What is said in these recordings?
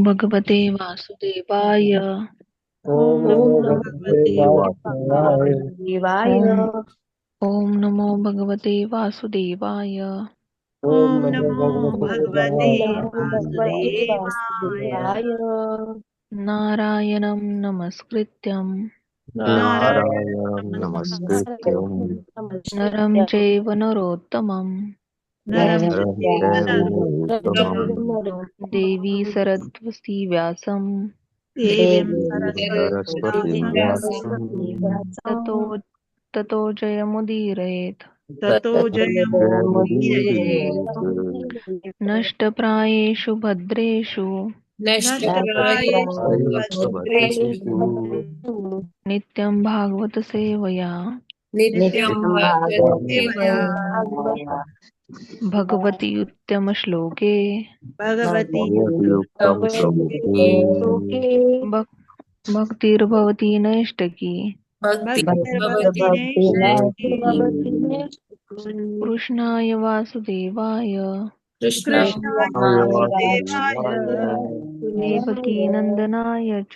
भगवते वासुदेवाय। ओम ओम नमो नमो भगवते भगवते वासुदेवाय। वासुदेवाय। ओम ओम नमो भगवते वासुदेवाय। ओम ओम नमो नमो भगवते भगवते ओम वासुदेवाय। नमो भगवते वासुदेवाय। वासुदेवाय। नारायणं नमस्कृत्यं नारायणं नारायणं नमस्कृत्यं नरं चैव नरोत्तमं नरं नरं चैव चैव नरोत्तमं नरोत्तमं देवी सरस्वती व्यासं देवीं देवीं सरस्वतीं सरस्वतीं व्यासं ततो ततो जयमुदीरयेत्। ततो जयमुदीरयेत्। जयमुदीरयेत्। नष्टप्रायेषु भद्रेषु नष्टप्रायेषु आयुष्य भद्रेषु भद्रेषु नित्यं भागवत सेवया नित्यं भागवत सेवया भगवति उत्तमश्लोके भगवती भगवति युक्तं श्लोके भक्तिर्भवति नैष्टकी। भक्तिर्भवति नैष्ठिकी। कृष्णाय वासुदेवाय कृष्णाय वासुदेवाय देवकीनन्दनाय च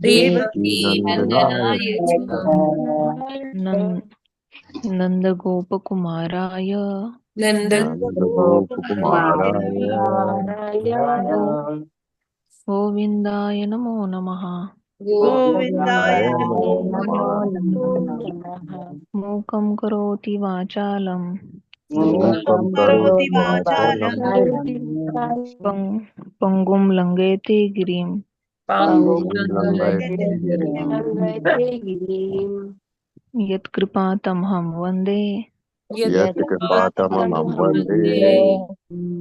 देवकी नन्दनाय देवकीनन्दनाय च नन्- नन्दगोपकुमाराय नन्दगोपकुमाराय नन्दगोपकुमाराय गो गोविन्दाय नमो नमः। गोविन्दाय गोविन्दाय नमो नमो नमः। नमः। मूकं करोति वाचालं मूकं मूकं करोति करोति वाचालं वाचालं पङ्गुं लङ्घयते गिरिं पङ्गुं लङ्घयते गिरिं। यत्कृपातमहं वन्दे यत्कृपातमहं वन्दे वन्दे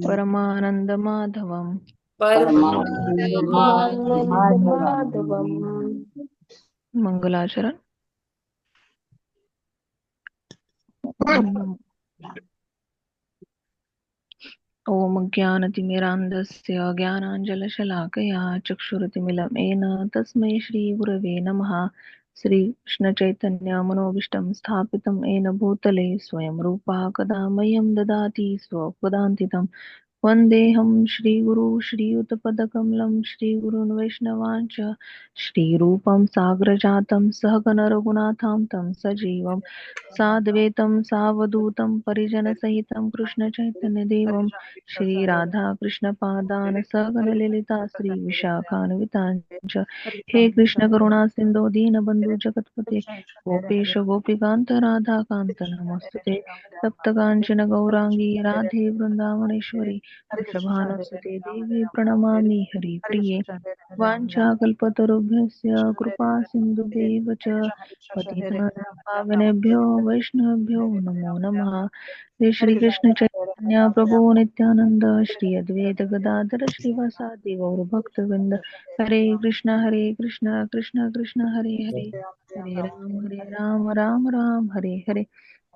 परमानन्दमाधवम्। परमानन्दमाधवम्। मंगलाचरण। ओम ज्ञानतिमिरान्धस्य ज्ञानाञ्जलशलाकया चक्षुरुतिमिलमेन तस्मै श्रीगुरवे नमः। श्रीकृष्णचैतन्यमनोभीष्टं स्थापितं येन भूतले स्वयं रूपः कदा मह्यं ददाति स्वपदान्तिकं। वन्देऽहं श्रीगुरु श्रीयुतपदकमलं श्रीगुरून् वैष्णवांश्च श्रीरूपं साग्रजातं सहगण रघुनाथां तं सजीवं साद्वैतं सावधूतं परिजनसहितं कृष्णचैतन्यदेवं श्रीराधाकृष्णपादान् सहगण ललिता श्रीविशाखान्वितान् च। हे कृष्ण करुणा सिन्धो दीनबन्धु जगत्पते गोपेश गोपिकान्त राधाकान्त नमोऽस्तुते। सप्तकाञ्चन गौराङ्गी राधे वृन्दावनेश्वरी वृषभानुसुते देवी प्रणमामि हरिप्रिये। वाञ्छाकल्पतरुभ्यश्च कृपा सिन्धुभ्यैव च पतितानां पावनेभ्यो वैष्णवेभ्यो नमो नमः। हे श्री कृष्ण चैतन्य प्रभु नित्यानंद श्री अद्वैत गदाधर श्रीवासादि गौर भक्तवृंद हरे कृष्ण कृष्ण कृष्ण हरे हरे हरे राम राम राम हरे हरे।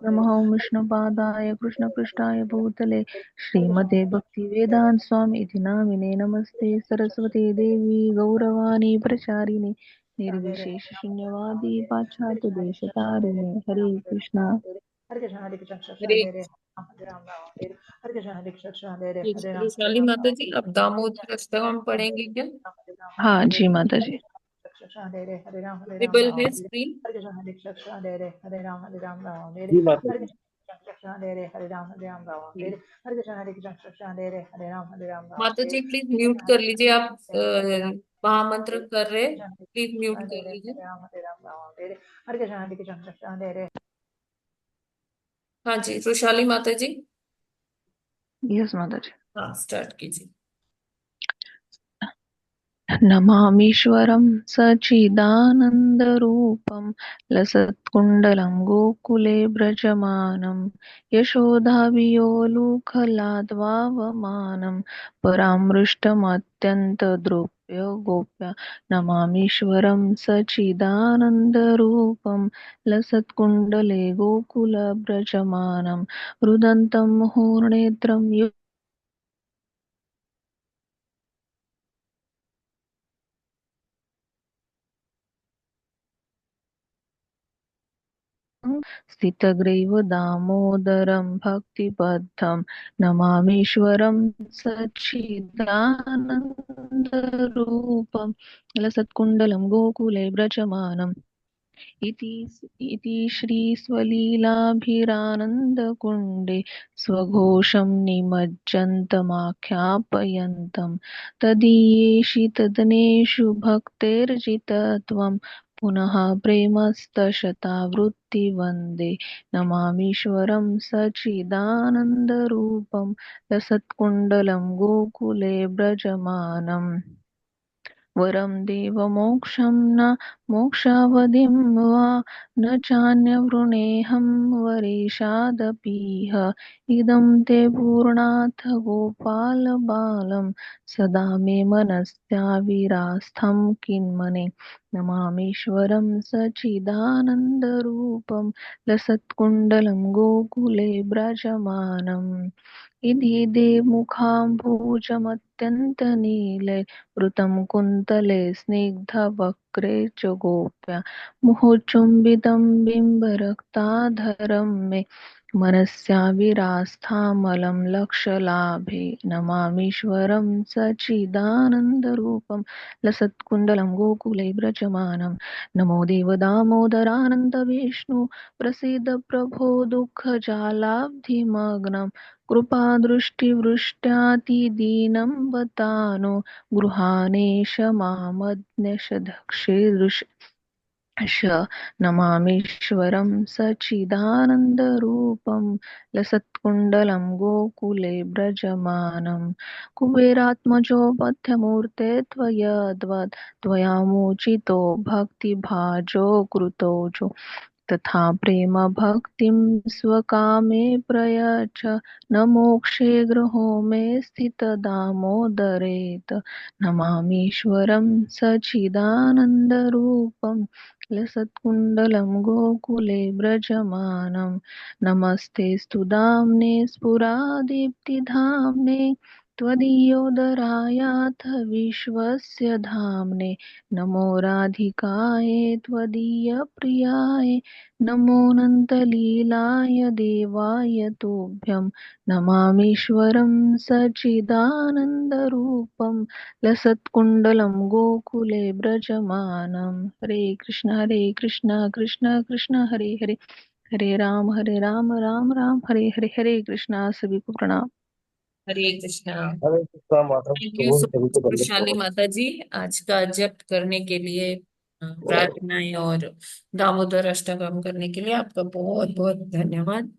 नमः विष्णुपादाय कृष्णपृष्ठाय भूतले श्रीमते भक्तिवेदांत स्वामी इति नामिने नमस्ते सरस्वती देवी गौरवाणी प्रचारिणे निर्विशेष शून्यवादी पाश्चात्य देशतारिणे हरे कृष्णा। हरे वैशाली माता जी, अब दामोदर अष्टकम पढ़ेंगे क्या? हाँ जी माता जी। विजिबल है स्क्रीन? जी माता जी। माता जी प्लीज म्यूट कर लीजिए। आप महामंत्र कर रहे, प्लीज म्यूट कर लीजिए। हाँ जी, वैशाली माता जी। यस माता जी। हाँ, स्टार्ट कीजिए। नमामीश्वरं सच्चिदानन्दरूपं लसत्कुण्डलं गोकुले व्रजमानं यशोदाभियोलुखलाद्वावमानं परामृष्टमत्यन्तद्रुप्य गोप्य नमामीश्वरं सच्चिदानन्दरूपं लसत्कुण्डले गोकुलव्रजमानं रुदन्तं मुहुर्नेत्रं स्थितग्रीव दामोदरं भक्तिपथं नमामीश्वरं सच्चिदानन्दरूपं लसत्कुण्डलं गोकुले व्रजमानम् इति श्रीस्वलीलाभिरानन्दकुण्डे स्वघोषं निमज्जन्तमाख्यापयन्तं तदीयेषु तदनेषु भक्तेर्जितत्वं पुनः प्रेमस्तशतावृत्ति वन्दे नमामीश्वरं सच्चिदानन्दरूपं लसत्कुण्डलं गोकुले व्रजमानम् वरं देवमोक्षं न मोक्षावधिं वा न चान्यवृणेऽहं वरेशादपीह इदं ते पूर्णाथ गोपालबालं सदा मे मनस्याविरास्थं किन्मने नमामीश्वरं सच्चिदानन्दरूपं लसत्कुण्डलं गोकुले व्रजमानम् इति देवमुखाम्भोजमत्यन्तनीले वृतं कुन्तले स्निग्धवक्रे च गोप्या मुहुचुम्बितं बिम्बरक्ताधरं मे मनस्याविरास्थामलं लक्षलाभे नमामीश्वरं सच्चिदानन्दरूपं लसत्कुण्डलं गोकुले व्रजमानं नमो देवदामोदरानन्दविष्णु प्रसीद प्रभो दुःखजालाब्धिमग्नं कृपादृष्टिवृष्ट्यातिदीनं वतानो गृहाणेश मामज्ञशदक्षिदृश नमामीश्वरं सच्चिदानन्दरूपं लसत्कुण्डलं गोकुले व्रजमानं कुबेरात्मजो मध्यमूर्ते त्वयद्वत् त्वयामोचितो भक्तिभाजो कृतोजो तथा प्रेम भक्तिं स्वकामे प्रयच्छ न मोक्षे गृहो मे स्थितदामोदरेत नमामीश्वरं सच्चिदानन्दरूपं लसत्कुण्डलं गोकुले व्रजमानं नमस्ते स्तुदाम्ने स्फुरादीप्तिधाम्ने त्वदीयोदरायाथ विश्वस्य धाम्ने नमो राधिकायै त्वदीयप्रियाय नमोऽनन्तलीलाय देवाय तुभ्यं नमामीश्वरं सच्चिदानन्दरूपं लसत्कुण्डलं गोकुले व्रजमानं हरे कृष्ण कृष्ण कृष्ण हरे हरे हरे राम राम राम हरे हरे हरे कृष्णा सभी को प्रणाम। हरे कृष्णा। हरे कृष्णा माता थैंक यू प्रभु सो सभी मच को दंडवत वैशाली प्रणाम। माता जी, आज का जप करने के लिए, प्रार्थनाएं और दामोदर अष्टकम करने के लिए आपका बहुत बहुत धन्यवाद।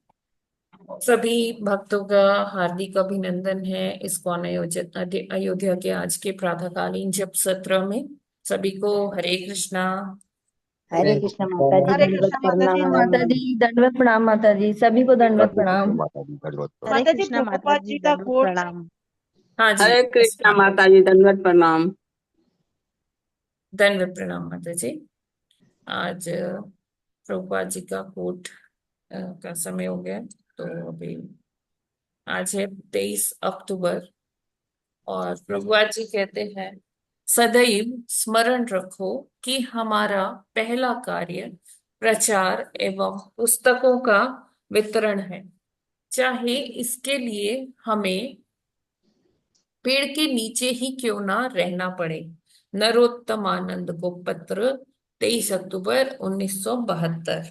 सभी भक्तों का हार्दिक अभिनंदन है इस्कॉन अयोध्या के आज के प्रातःकालीन जप सत्र में। सभी को हरे कृष्णा। हरे कृष्ण माता जी, हरे दंडवत कृष्ण माता जी, प्रणाम। माता जी दंडवत प्रणाम। माता जी सभी को दंडवत हरे कृष्ण प्रणाम। माता जी दंडवत प्रणाम। हरे माता जी कृष्ण माता प्रभुपाद जी, जी का दंडवत कोट। प्रणाम। हाँ जी, हरे कृष्णा माता जी, दंडवत प्रणाम। दंडवत प्रणाम माता जी। आज प्रभुपाद जी का कोट का समय हो गया, तो अभी आज है 23 अक्टूबर और प्रभुपाद जी कहते हैं, सदैव स्मरण रखो कि हमारा पहला कार्य प्रचार एवं पुस्तकों का वितरण है, चाहे इसके लिए हमें पेड़ के नीचे ही क्यों ना रहना पड़े। नरोत्तमानंद को पत्र 23 अक्टूबर 1972।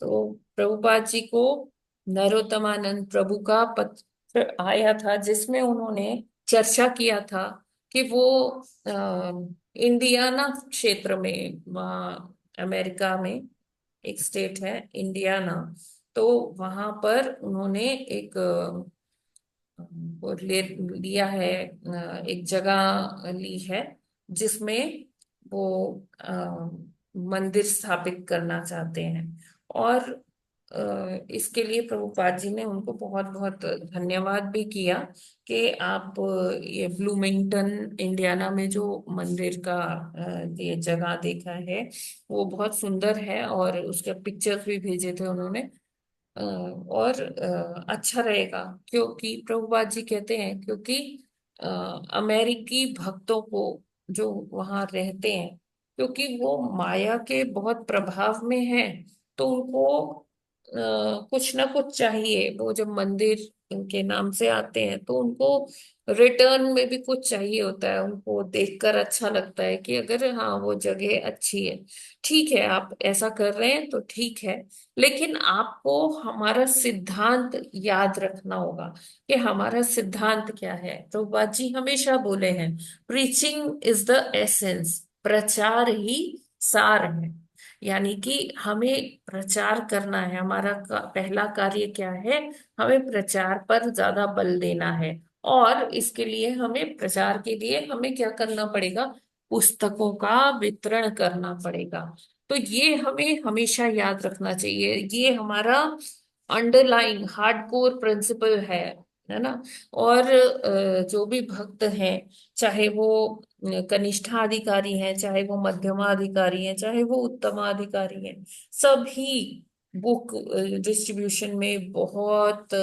तो प्रभुपाद जी को नरोत्तमानंद प्रभु का पत्र आया था, जिसमें उन्होंने चर्चा किया था कि वो इंडियाना क्षेत्र में, वहाँ अमेरिका में एक स्टेट है इंडियाना, तो वहां पर उन्होंने एक वो लिया है, एक जगह ली है जिसमें वो मंदिर स्थापित करना चाहते हैं। और इसके लिए प्रभुपाद जी ने उनको बहुत बहुत धन्यवाद भी किया कि आप ये ब्लूमिंगटन इंडियाना में जो मंदिर का ये जगह देखा है वो बहुत सुंदर है, और उसके पिक्चर्स भी भेजे थे उन्होंने। और अच्छा रहेगा, क्योंकि प्रभुपाद जी कहते हैं, क्योंकि अ, अमेरिकी भक्तों को जो वहां रहते हैं, क्योंकि वो माया के बहुत प्रभाव में हैं, तो उनको कुछ ना कुछ चाहिए। वो जब मंदिर के नाम से आते हैं तो उनको रिटर्न में भी कुछ चाहिए होता है। उनको देखकर अच्छा लगता है कि अगर हाँ वो जगह अच्छी है, ठीक है आप ऐसा कर रहे हैं तो ठीक है। लेकिन आपको हमारा सिद्धांत याद रखना होगा कि हमारा सिद्धांत क्या है। तो बाजी हमेशा बोले हैं, प्रीचिंग इज द एसेंस, प्रचार ही सार है। यानी कि हमें प्रचार करना है। हमारा पहला कार्य क्या है, हमें प्रचार पर ज्यादा बल देना है। और इसके लिए हमें प्रचार के लिए हमें क्या करना पड़ेगा, पुस्तकों का वितरण करना पड़ेगा। तो ये हमें हमेशा याद रखना चाहिए। ये हमारा अंडरलाइन हार्डकोर प्रिंसिपल है ना। और जो भी भक्त हैं, चाहे वो कनिष्ठाधिकारी हैं, चाहे वो मध्यमाधिकारी हैं, चाहे वो उत्तमाधिकारी हैं, सभी बुक डिस्ट्रीब्यूशन में बहुत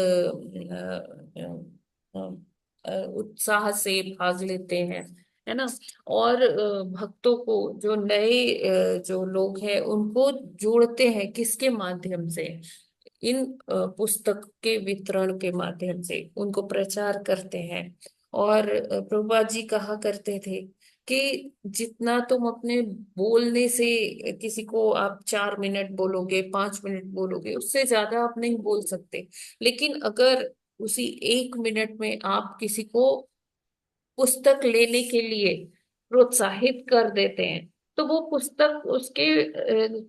उत्साह से भाग लेते हैं, है ना। और भक्तों को, जो नए जो लोग हैं उनको जोड़ते हैं किसके माध्यम से, इन पुस्तक के वितरण के माध्यम से उनको प्रचार करते हैं। और प्रभुपाद जी कहा करते थे कि जितना तुम अपने बोलने से, किसी को आप 4 मिनट बोलोगे, 5 मिनट बोलोगे, उससे ज्यादा आप नहीं बोल सकते। लेकिन अगर उसी 1 मिनट में आप किसी को पुस्तक लेने के लिए प्रोत्साहित कर देते हैं, तो वो पुस्तक उसके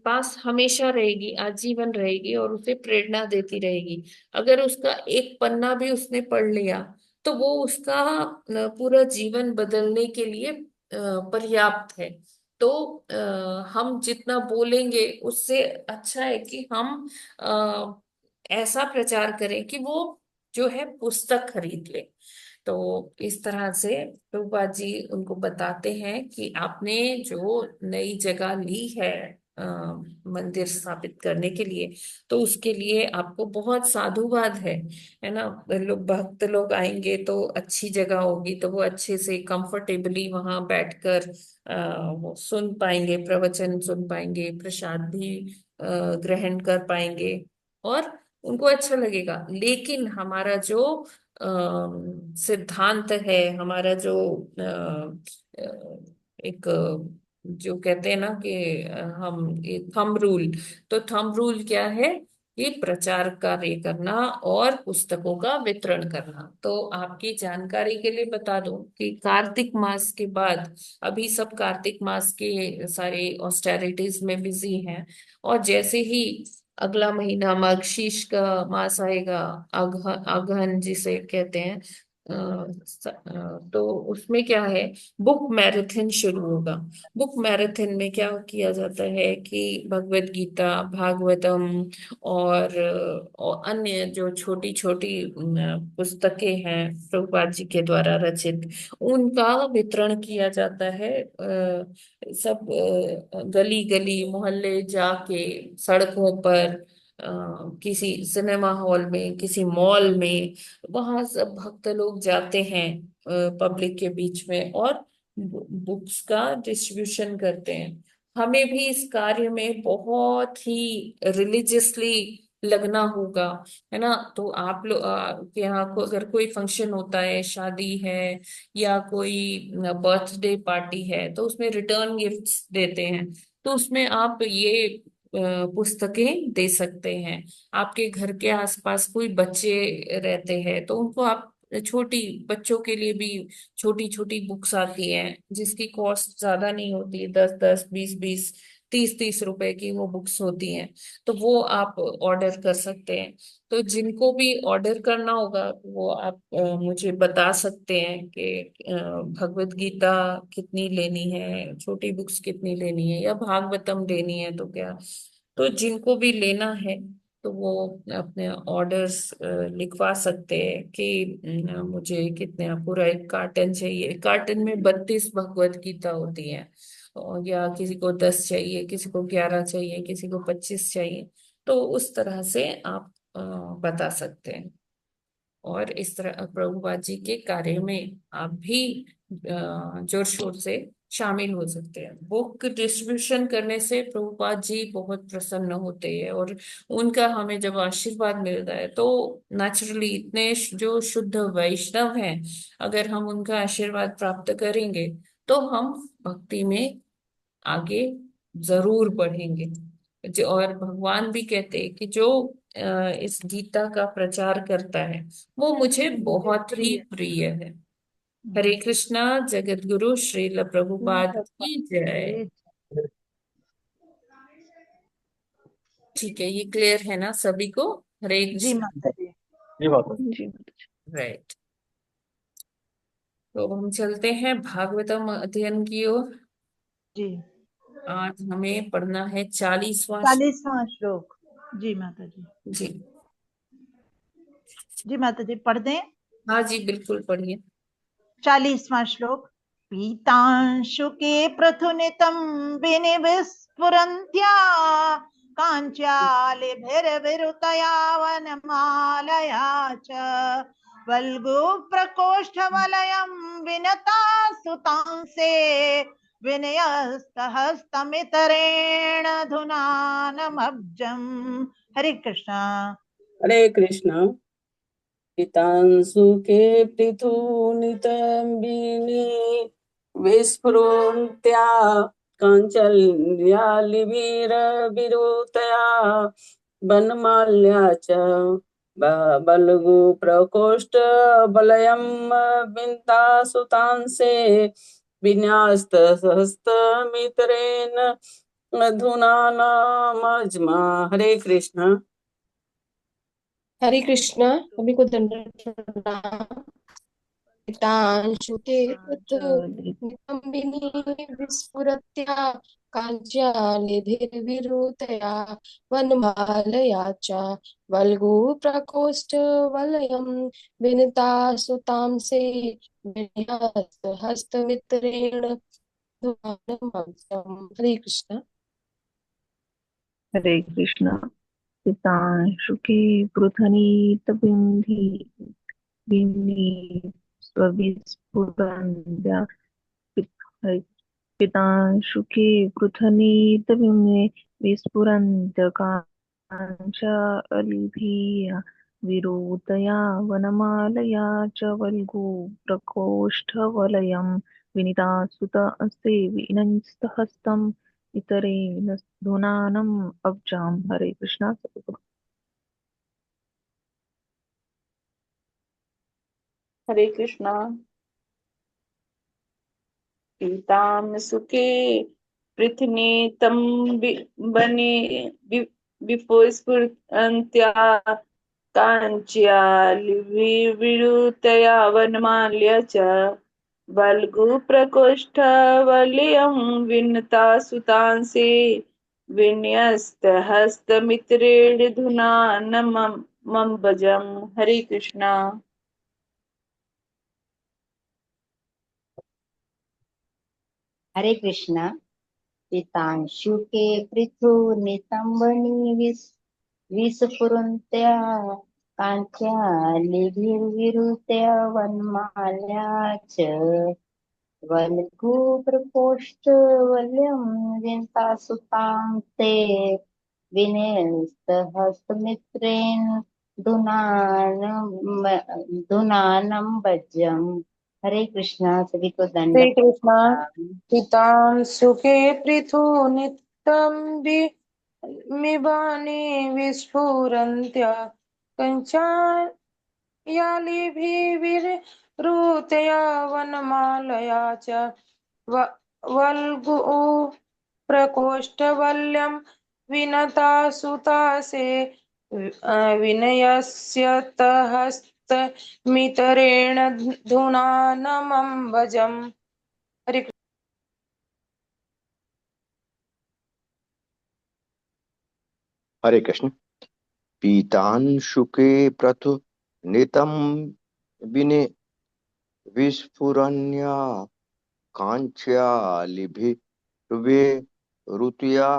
पास हमेशा रहेगी, आजीवन रहेगी और उसे प्रेरणा देती रहेगी। अगर उसका एक पन्ना भी उसने पढ़ लिया तो वो उसका पूरा जीवन बदलने के लिए पर्याप्त है। तो हम जितना बोलेंगे उससे अच्छा है कि हम ऐसा प्रचार करें कि वो जो है पुस्तक खरीद ले। तो इस तरह से प्रभुपाद जी उनको बताते हैं कि आपने जो नई जगह ली है अ, मंदिर स्थापित करने के लिए, तो उसके लिए आपको बहुत साधुवाद है ना। लोग भक्त लोग आएंगे तो अच्छी जगह होगी, तो वो अच्छे से कंफर्टेबली वहां बैठकर वो सुन पाएंगे, प्रवचन सुन पाएंगे, प्रसाद भी ग्रहण कर पाएंगे और उनको अच्छा लगेगा। लेकिन हमारा जो सिद्धांत है, हमारा जो एक जो कहते हैं ना कि हम ये थंब रूल, तो थंब रूल क्या है, ये प्रचार कार्य करना और पुस्तकों का वितरण करना। तो आपकी जानकारी के लिए बता दूं कि कार्तिक मास के बाद, अभी सब कार्तिक मास के सारे ऑस्टेरिटीज में बिजी हैं, और जैसे ही अगला महीना मार्गशीर्ष का मास आएगा, अगहन जिसे कहते हैं, तो उसमें क्या है, बुक मैराथन शुरू होगा। बुक मैराथन में क्या किया जाता है कि भगवत गीता, भागवतम और अन्य जो छोटी छोटी पुस्तकें हैं प्रभुपाद जी के द्वारा रचित, उनका वितरण किया जाता है। सब गली गली मोहल्ले जाके, सड़कों पर, किसी सिनेमा हॉल में, किसी मॉल में, वहां सब भक्त लोग जाते हैं पब्लिक के बीच में और बुक्स का डिस्ट्रीब्यूशन करते हैं। हमें भी इस कार्य में बहुत ही रिलीजियसली लगना होगा, है ना। तो आप लोग के यहाँ को अगर कोई फंक्शन होता है, शादी है या कोई बर्थडे पार्टी है, तो उसमें रिटर्न गिफ्ट्स देते हैं। तो उसमें आप ये पुस्तकें दे सकते हैं। आपके घर के आसपास कोई बच्चे रहते हैं तो उनको आप, छोटी बच्चों के लिए भी छोटी छोटी बुक्स आती हैं जिसकी कॉस्ट ज्यादा नहीं होती, 10-10, 20-20, 30-30 रुपए की वो बुक्स होती हैं। तो वो आप ऑर्डर कर सकते हैं। तो जिनको भी ऑर्डर करना होगा वो आप मुझे बता सकते हैं कि भगवत गीता कितनी लेनी है, छोटी बुक्स कितनी लेनी है, या भागवतम लेनी है तो क्या। तो जिनको भी लेना है तो वो अपने ऑर्डर्स लिखवा सकते हैं कि मुझे कितने, पूरा एक कार्टन चाहिए, कार्टन में 32 भगवत गीता होती है, और या किसी को 10 चाहिए, किसी को 11 चाहिए, किसी को 25 चाहिए। तो उस तरह से आप बता सकते हैं। और इस तरह प्रभुपाद जी के कार्य में आप भी जोर शोर से शामिल हो सकते हैं। बुक डिस्ट्रीब्यूशन करने से प्रभुपाद जी बहुत प्रसन्न होते हैं, और उनका हमें जब आशीर्वाद मिलता है तो नेचुरली इतने जो शुद्ध वैष्णव हैं, अगर हम उनका आशीर्वाद प्राप्त करेंगे तो हम भक्ति में आगे जरूर बढ़ेंगे। और भगवान भी कहते हैं कि जो इस गीता का प्रचार करता है वो मुझे बहुत ही प्रिय है। हरे कृष्णा। जगत गुरु श्रील प्रभुपाद की जय। ठीक है, ये क्लियर है ना सभी को? हरे जी कृष्णा। माता जी। जी माता जी। जी राइट। तो हम चलते हैं भागवतम अध्ययन की ओर। जी आज हमें पढ़ना है 40वां 40वां श्लोक। जी माता जी। जी। जी माता जी पढ़ दें। हाँ जी, बिल्कुल पढ़िए। 40वां श्लोक। पीतांशु के पृथुनितं विनिविस्फुरन्त्या काञ्चालिभिर्विरुतया वनमालया च वल्गुप्रकोष्ठवलयं विनता सुतांसे विनयस्तहस्तमितरेण धुनानमब्जम्। हरे कृष्णा। हरे कृष्ण। पितांसु के पृथुनितम्बिनी विस्फुरन्त्या काञ्चल्यालिभिरविरुतया वनमाल्या च बलगु प्रकोष्ठ बलयम् विन्तासुतांसे विन्यास्तहस्तमितरेण धुनानामज्मा। हरे कृष्ण। हरे कृष्णा। सभी को दंडवत प्रणाम। पितांशु के नितंबिनी विस्फुरत्या काञ्चालिभिर्विरुतया वनमालया च वल्गु प्रकोष्ठ वलयं विनुता सुतांसे विन्यस्तहस्तमित्रेण धुनानमब्जम्। हरे कृष्णा। हरे कृष्णा। पितांशुके पृथनीतबिन्धि बिन्नि स्वविस्फुरन्त्या पितांशुके पृथनीतबिम्ने विस्फुरन्तकाञ्चालिभिः विरुतया वनमालया च वल्गु प्रकोष्ठवलयं विनीतासुतस्ते विनस्तहस्तम् इतरेण धुनानम् अब्जाम्। हरे कृष्णा। हरे कृष्णा। पीताम सुखे पृथ्वीतम बने विपुस्फुरन्त्या काञ्च्यालिविरुतया वनमाल्या च वल्गु प्रकोष्ठवलयं विनुता सुतांसे विन्यस्तहस्तमित्रेण धुनानमब्जम्। हरे कृष्णा। हरे कृष्णा। पितांशु के पृथु नितंबनी विस्फुरन्त्या काञ्चालिभिर्विरुत्या वनमाल्या च वल्गुप्रकोष्ठवलयं विन्तासुतां ते विनयस्तहस्तमित्रेण धुनानं भजम्। हरे कृष्णा। सभी को हरे दंडवत कृष्णा। प्रणाम। पितांशु के पृथु नित्यं मिबानि विस्फुरन्त्या कञ्चायालिभिर्विरुतया वनमालया च वल्गु प्रकोष्ठवल्यं विनता सुतासे विनयस्यतहस्तमितरेण धुनानमम्बजम्। हरे हरे कृष्ण। पीतांशुके प्रथु नितम विने विस्फुरन्या कांच्यालिभिर्वे ऋतुया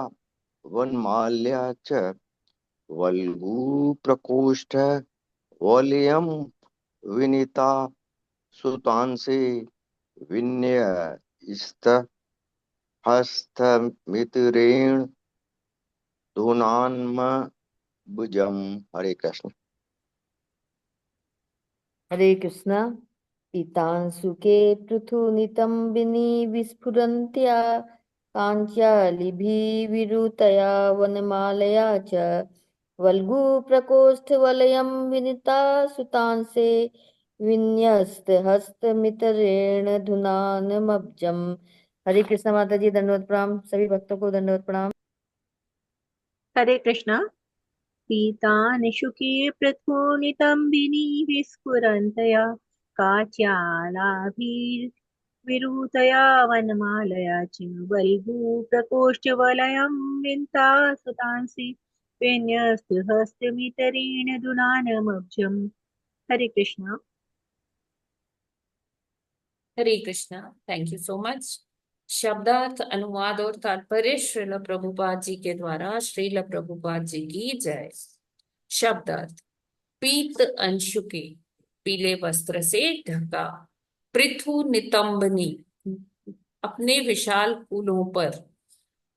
वनमाल्या च वल्गु प्रकोष्ठ वलयं विनीता सुतांसे विन्यस्त हस्तमित्रेण धुनान्मभुजम्। हरे कृष्ण। हरे कृष्णा। पीतांशुके पृथुनितम्बिनी विस्फुरन्त्या काञ्च्यालिभिर्विरुतया वनमालया च वल्गुप्रकोष्ठवलयं विनिता सुतांसे विन्यस्तहस्तमितरेण धुनानमब्जम्। हरे कृष्णा माता जी, दंडवत प्रणाम। सभी भक्तों को दंडवत प्रणाम। हरे कृष्णा। पीतानिशुके पृथुनितम्बिनी विस्फुरन्तया काच्यालाभिर्विरुतया वनमालया च वल्गुप्रकोष्ठवलयं विन्ता सुतांसि विन्यस्तहस्तमितरेण दुनानमब्जम्। Hare Krishna. Hare Krishna. Thank you so much. शब्दार्थ, अनुवाद और तात्पर्य श्रील प्रभुपाद जी के द्वारा। श्रील प्रभुपाद जी की जय। शब्दार्थ। पीत अंशु के, पीले वस्त्र से ढका। पृथु नितंबनी, अपने विशाल फूलों पर।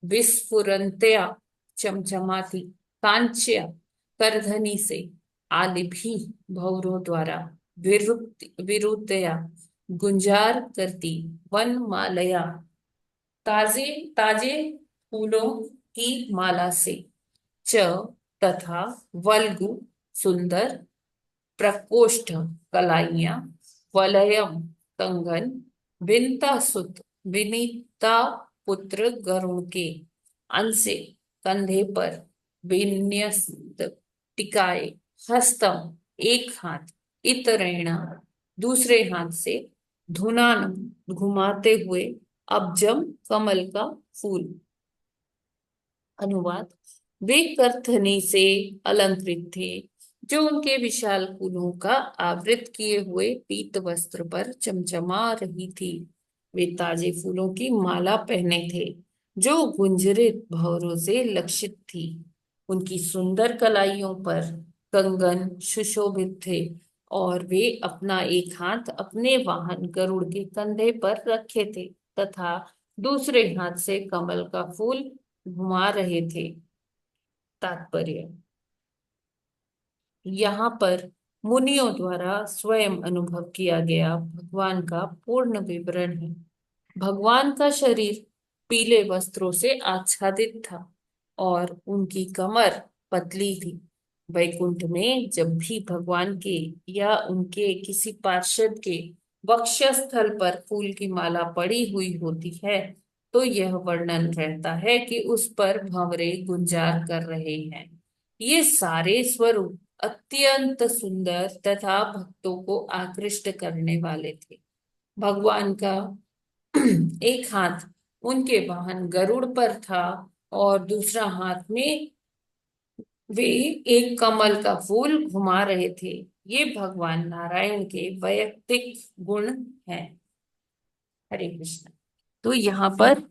विस्फुरंत्या, चमचमाती। कांच्या, करधनी से। आलिभी, भौरों द्वारा। विरुतया, गुंजार करती। वन मालया, ताजे ताजे फूलों की माला से। च, तथा। वल्गु, सुंदर। प्रकोष्ठ, कलाइयां। वलयम, कंगन। विनता सुत, विनीता पुत्र गरुण के। अंसे, कंधे पर। विन्यस्त, टिकाए। हस्तम, एक हाथ। इतरेण, दूसरे हाथ से। धुनान, घुमाते हुए। अब्जम, कमल का फूल। अनुवाद। वे करथनी से अलंकृत थे, जो उनके विशाल फूलों का आवृत किए हुए पीत वस्त्र पर चमचमा रही थी। वे ताजे फूलों की माला पहने थे, जो गुंजरित भौरों से लक्षित थी। उनकी सुंदर कलाइयों पर कंगन सुशोभित थे, और वे अपना एक हाथ अपने वाहन गरुड़ के कंधे पर रखे थे, तथा दूसरे हाथ से कमल का फूल घुमा रहे थे। तात्पर्य। यहाँ पर मुनियों द्वारा स्वयं अनुभव किया गया भगवान का पूर्ण विवरण है। भगवान का शरीर पीले वस्त्रों से आच्छादित था, और उनकी कमर पतली थी। वैकुंठ में जब भी भगवान के या उनके किसी पार्षद के वक्षस्थल पर फूल की माला पड़ी हुई होती है, तो यह वर्णन रहता है कि उस पर भंवरे गुंजार कर रहे हैं। ये सारे स्वरूप अत्यंत सुंदर तथा भक्तों को आकृष्ट करने वाले थे। भगवान का एक हाथ उनके वाहन गरुड़ पर था, और दूसरा हाथ में वे एक कमल का फूल घुमा रहे थे। ये भगवान नारायण के वैयक्तिक गुण हैं। हरे कृष्ण। तो यहाँ पर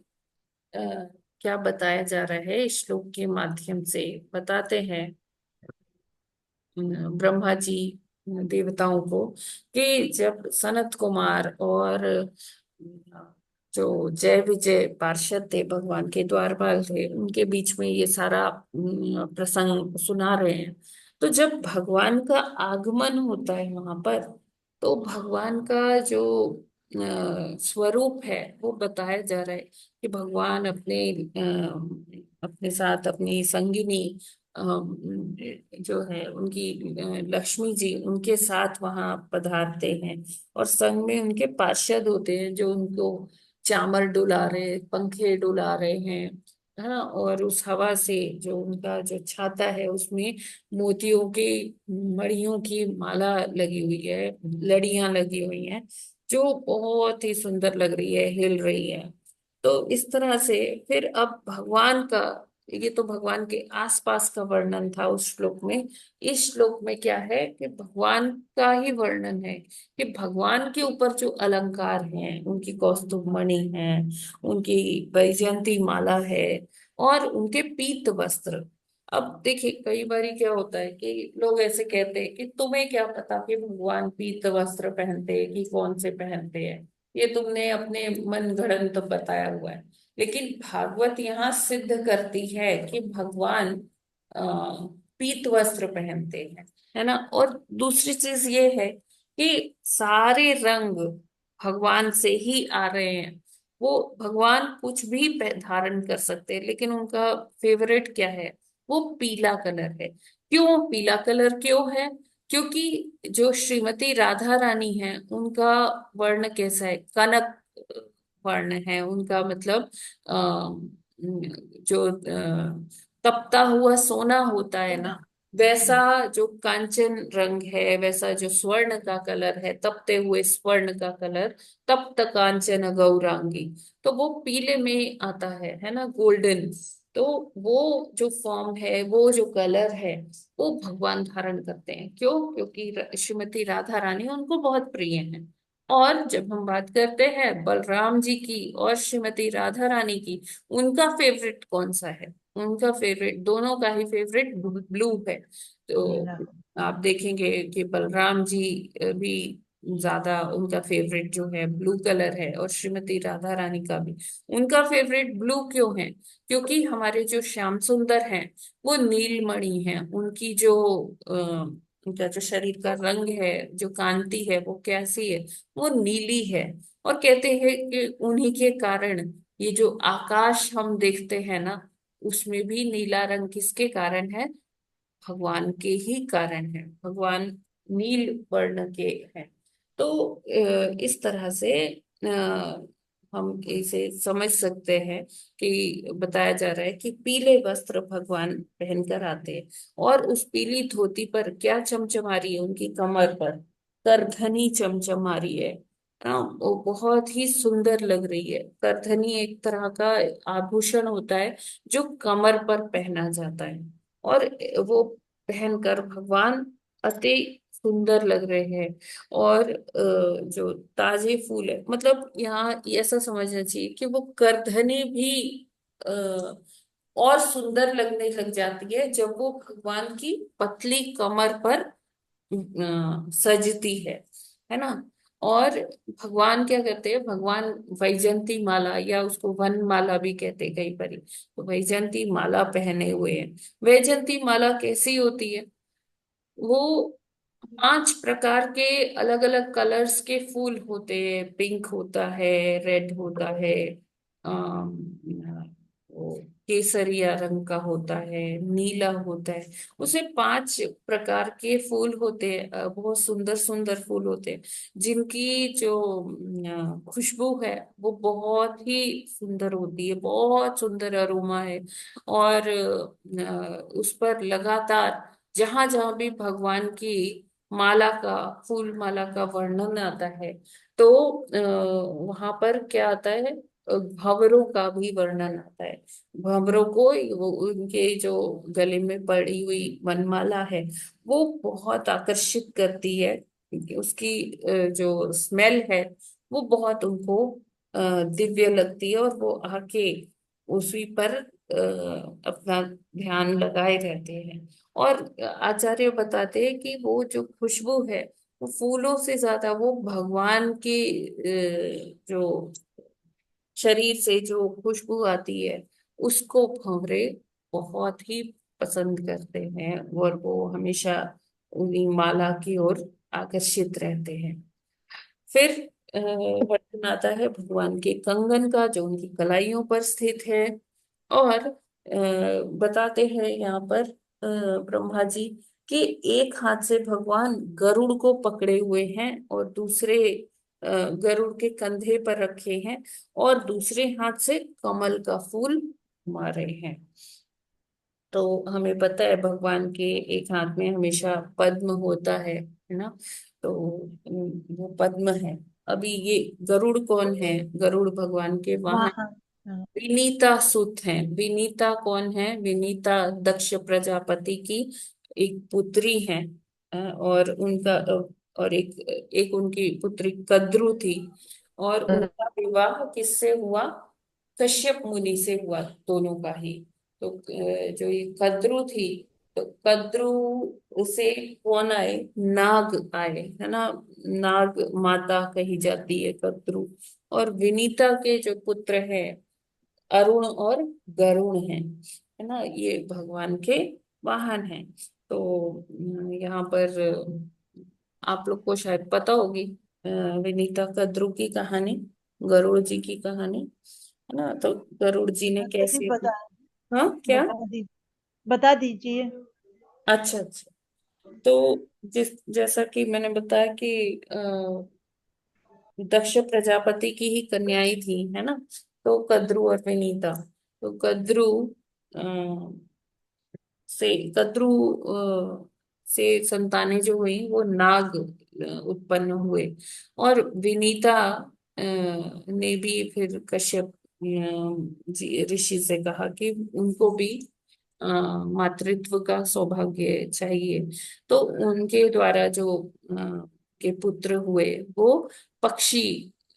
क्या बताया जा रहा है, इस श्लोक के माध्यम से बताते हैं ब्रह्मा जी देवताओं को, कि जब सनत कुमार और जो जय विजय पार्षद थे, भगवान के द्वारपाल थे, उनके बीच में ये सारा प्रसंग सुना रहे हैं। तो जब भगवान का आगमन होता है वहां पर, तो भगवान का जो स्वरूप है वो बताया जा रहा है, कि भगवान अपने साथ अपनी संगिनी जो है उनकी लक्ष्मी जी, उनके साथ वहां पधारते हैं। और संग में उनके पार्षद होते हैं, जो उनको चामर डुला रहे, पंखे डुला रहे हैं, है ना। और उस हवा से जो उनका जो छाता है, उसमें मोतियों की मड़ियों की माला लगी हुई है, लड़ियां लगी हुई हैं, जो बहुत ही सुंदर लग रही है, हिल रही है। तो इस तरह से फिर अब भगवान का, ये तो भगवान के आसपास का वर्णन था उस श्लोक में। इस श्लोक में क्या है कि भगवान का ही वर्णन है, कि भगवान के ऊपर जो अलंकार हैं, उनकी कौस्तुभ मणि है, उनकी वैजयंती माला है, और उनके पीत वस्त्र। अब देखिए, कई बार क्या होता है कि लोग ऐसे कहते हैं कि तुम्हें क्या पता कि भगवान पीत वस्त्र पहनते हैं कि कौन से पहनते हैं। ये तुमने अपने मन गढ़ंत बताया हुआ है। लेकिन भागवत यहाँ सिद्ध करती है कि भगवान पीत वस्त्र पहनते हैं, है ना। और दूसरी चीज ये है कि सारे रंग भगवान से ही आ रहे हैं। वो भगवान कुछ भी धारण कर सकते हैं, लेकिन उनका फेवरेट क्या है? वो पीला कलर है। क्यों पीला कलर क्यों है? क्योंकि जो श्रीमती राधा रानी है उनका वर्ण कैसा है? कनक वर्ण है उनका, मतलब जो तपता हुआ सोना होता है ना, वैसा जो कांचन रंग है, वैसा जो स्वर्ण का कलर है, तपते हुए स्वर्ण का कलर, तप्त कांचन गौरांगी, तो वो पीले में आता है ना, गोल्डन। तो वो जो फॉर्म है, वो जो कलर है, वो भगवान धारण करते हैं। क्यों? क्योंकि श्रीमती राधा रानी उनको बहुत प्रिय है। और जब हम बात करते हैं बलराम जी की और श्रीमती राधा रानी की, उनका फेवरेट कौन सा है? उनका फेवरेट, दोनों का ही फेवरेट ब्लू है। तो आप देखेंगे कि बलराम जी भी ज्यादा, उनका फेवरेट जो है ब्लू कलर है, और श्रीमती राधा रानी का भी। उनका फेवरेट ब्लू क्यों है? क्योंकि हमारे जो श्याम सुंदर हैं वो नीलमणि हैं। उनकी जो उनका जो शरीर का रंग है, जो कांति है, वो कैसी है? वो नीली है। और कहते हैं कि उन्हीं के कारण ये जो आकाश हम देखते हैं ना, उसमें भी नीला रंग किसके कारण है? भगवान के ही कारण है। भगवान नील वर्ण के हैं। तो इस तरह से हम इसे समझ सकते हैं कि बताया जा रहा है कि पीले वस्त्र भगवान पहनकर आते हैं। और उस पीली धोती पर क्या चमचमा रही है? उनकी कमर पर करधनी चमचमा रही है ना, वो बहुत ही सुंदर लग रही है। करधनी एक तरह का आभूषण होता है जो कमर पर पहना जाता है, और वो पहनकर भगवान अति सुंदर लग रहे हैं। और जो ताजे फूल है, मतलब यहाँ ऐसा समझना चाहिए कि वो करधनी भी आ, और सुंदर लगने लग जाती है जब वो भगवान की पतली कमर पर सजती है ना। और भगवान क्या करते हैं? भगवान वैजंती माला, या उसको वन माला भी कहते हैं कई बार, तो वैजंती माला पहने हुए हैं। वैजंती माला कैसी होती है? वो 5 प्रकार के अलग अलग कलर्स के फूल होते हैं। पिंक होता है, रेड होता है, वो केसरिया रंग का होता है, नीला होता है। उसे 5 प्रकार के फूल होते हैं, बहुत सुंदर सुंदर फूल होते हैं, जिनकी जो खुशबू है वो बहुत ही सुंदर होती है, बहुत सुंदर अरोमा है। और उस पर लगातार जहां जहां भी भगवान की माला का, फूल माला का वर्णन आता है, तो वहां पर क्या आता है? भंवरों का भी वर्णन आता है। भंवरों को, वो उनके जो गले में पड़ी हुई वनमाला है, वो बहुत आकर्षित करती है। क्योंकि उसकी जो स्मेल है वो बहुत उनको दिव्य लगती है, और वो आके उसी पर अपना ध्यान लगाए रहते हैं। और आचार्य बताते हैं कि वो जो खुशबू है, वो फूलों से ज्यादा वो भगवान के जो शरीर से जो खुशबू आती है, उसको भंवरे बहुत ही पसंद करते हैं, और वो हमेशा उन्हीं माला की ओर आकर्षित रहते हैं। फिर वर्णन आता है भगवान के कंगन का, जो उनकी कलाइयों पर स्थित है। और बताते हैं यहाँ पर ब्रह्मा जी कि एक हाथ से भगवान गरुड़ को पकड़े हुए हैं, और दूसरे गरुड़ के कंधे पर रखे हैं, और दूसरे हाथ से कमल का फूल मारे हैं। तो हमें पता है भगवान के एक हाथ में हमेशा पद्म होता है ना। तो वो पद्म है। अभी ये गरुड़ कौन है? गरुड़ भगवान के वाहन वाहन। हाँ। विनीता सुत हैं। विनीता कौन है? विनीता दक्ष प्रजापति की एक पुत्री है। और उनका और एक एक उनकी पुत्री कद्रु थी। और उनका विवाह किससे हुआ? कश्यप मुनि से हुआ, दोनों का ही। तो जो ये कद्रु थी, तो कद्रू से कौन आए? नाग आए, है ना। नाग माता कही जाती है कद्रू। और विनीता के जो पुत्र हैं अरुण और गरुण हैं, है ना, ये भगवान के वाहन हैं। तो यहाँ पर आप लोग को शायद पता होगी अ, विनीता कद्रू की कहानी, गरुड़ जी की कहानी, है ना। तो गरुड़ जी ने माता जी कैसे, बता हाँ क्या? बता दीजिए। अच्छा अच्छा। तो जैसा कि मैंने बताया कि दक्ष प्रजापति की ही कन्याएं थी, है ना। तो कद्रू और विनीता, तो कद्रू कद्रू से संतानें जो हुई वो नाग उत्पन्न हुए। और विनीता ने भी फिर कश्यप जी ऋषि से कहा कि उनको भी अ, मातृत्व का सौभाग्य चाहिए। तो उनके द्वारा जो के पुत्र हुए वो पक्षी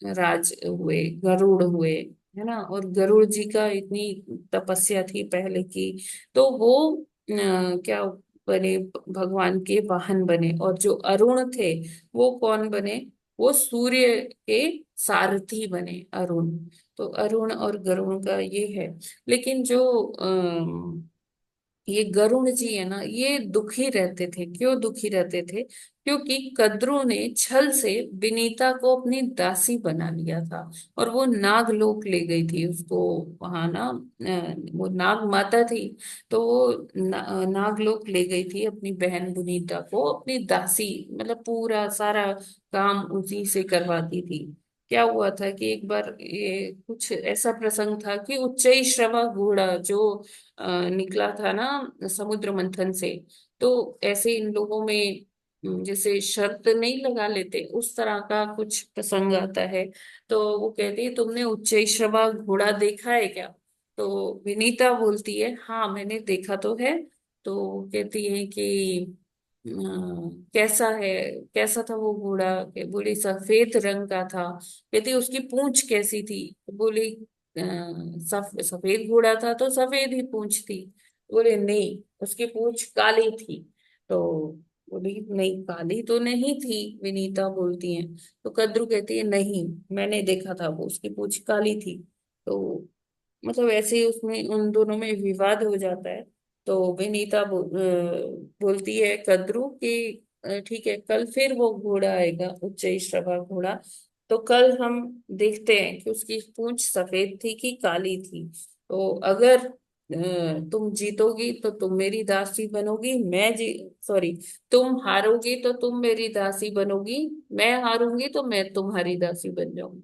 राज हुए, गरुड़ हुए, है ना। और गरुड़ जी का इतनी तपस्या थी पहले की, तो वो क्या बने, भगवान के वाहन बने। और जो अरुण थे वो कौन बने? वो सूर्य के सारथी बने, अरुण। तो अरुण और गरुण का ये है। लेकिन जो ये गरुण जी है ना, ये दुखी रहते थे। क्यों दुखी रहते थे? क्योंकि कद्रू ने छल से विनीता को अपनी दासी बना लिया था। और वो नागलोक ले गई थी उसको, वहां ना वो नाग माता थी। तो वो नागलोक ले गई थी अपनी बहन विनीता को, अपनी दासी, मतलब पूरा सारा काम उसी से करवाती थी। क्या हुआ था कि एक बार ये कुछ ऐसा प्रसंग था कि उच्चई श्रवा घोड़ा जो निकला था ना समुद्र मंथन से। तो ऐसे इन लोगों में जैसे शर्त नहीं लगा लेते, उस तरह का कुछ प्रसंग आता है। तो वो कहती है तुमने उच्चैश्रवा घोड़ा देखा है क्या? तो विनीता बोलती है हाँ मैंने देखा तो है। तो वो कहती है कि कैसा है, कैसा था वो घोड़ा? बोली सफेद रंग का था। कहती उसकी पूंछ कैसी थी? बोली सफेद घोड़ा था तो सफेद ही पूंछ थी। बोले नहीं, उसकी पूंछ काली थी। तो बोली नहीं, काली तो नहीं थी, विनीता बोलती है। तो कद्रू कहती है नहीं, मैंने देखा था वो, उसकी पूंछ काली थी। तो मतलब ऐसे ही उसमें उन दोनों में विवाद हो जाता है। तो विनीता बोलती है कद्रू कि ठीक है, कल फिर वो घोड़ा आएगा, उच्चैश्रवा घोड़ा। तो कल हम देखते हैं कि उसकी पूंछ सफेद थी कि काली थी। तो अगर तुम जीतोगी तो तुम मेरी दासी बनोगी, मैं जी सॉरी, तुम हारोगी तो तुम मेरी दासी बनोगी, मैं हारूंगी तो मैं तुम्हारी दासी बन जाऊंगी।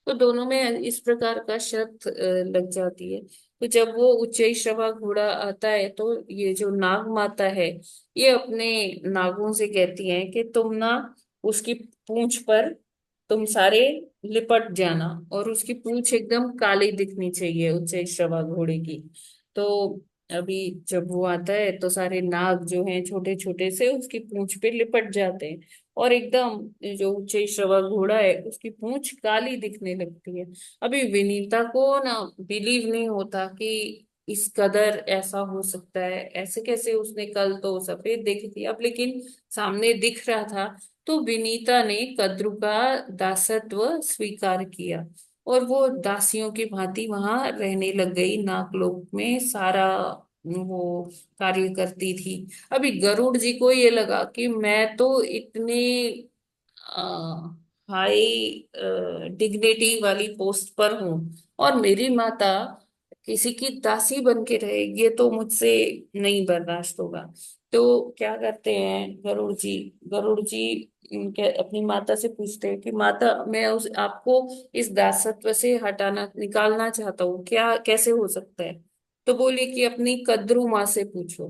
तो दोनों में इस प्रकार का शर्त लग जाती है। तो जब वो उच्चैश्रवा घोड़ा आता है तो ये जो नाग माता है ये अपने नागों से कहती हैं कि तुम ना उसकी पूंछ पर तुम सारे लिपट जाना, और उसकी पूंछ एकदम काली दिखनी चाहिए उच्चैश्रवा घोड़े की। तो अभी जब वो आता है तो सारे नाग जो हैं छोटे छोटे से उसकी पूंछ पे लिपट जाते हैं, और एकदम जो उच्चैश्रवा घोड़ा है उसकी पूंछ काली दिखने लगती है। अभी विनीता को ना बिलीव नहीं होता कि इस कदर ऐसा हो सकता है, ऐसे कैसे? उसने कल तो सफेद देखी थी, अब लेकिन सामने दिख रहा था। तो विनीता ने कद्रू का दासत्व स्वीकार किया, और वो दासियों की भांति वहां रहने लग गई, नागलोक में सारा वो कार्य करती थी। अभी गरुड़ जी को ये लगा कि मैं तो इतने हाई डिग्निटी वाली पोस्ट पर हूँ, और मेरी माता किसी की दासी बन के रहे, ये तो मुझसे नहीं बर्दाश्त होगा। तो क्या करते हैं गरुड़ जी अपनी माता से पूछते हैं कि माता मैं उस आपको इस दासत्व से हटाना निकालना चाहता हूँ, क्या कैसे हो सकता है? तो बोली कि अपनी कद्रू माँ से पूछो।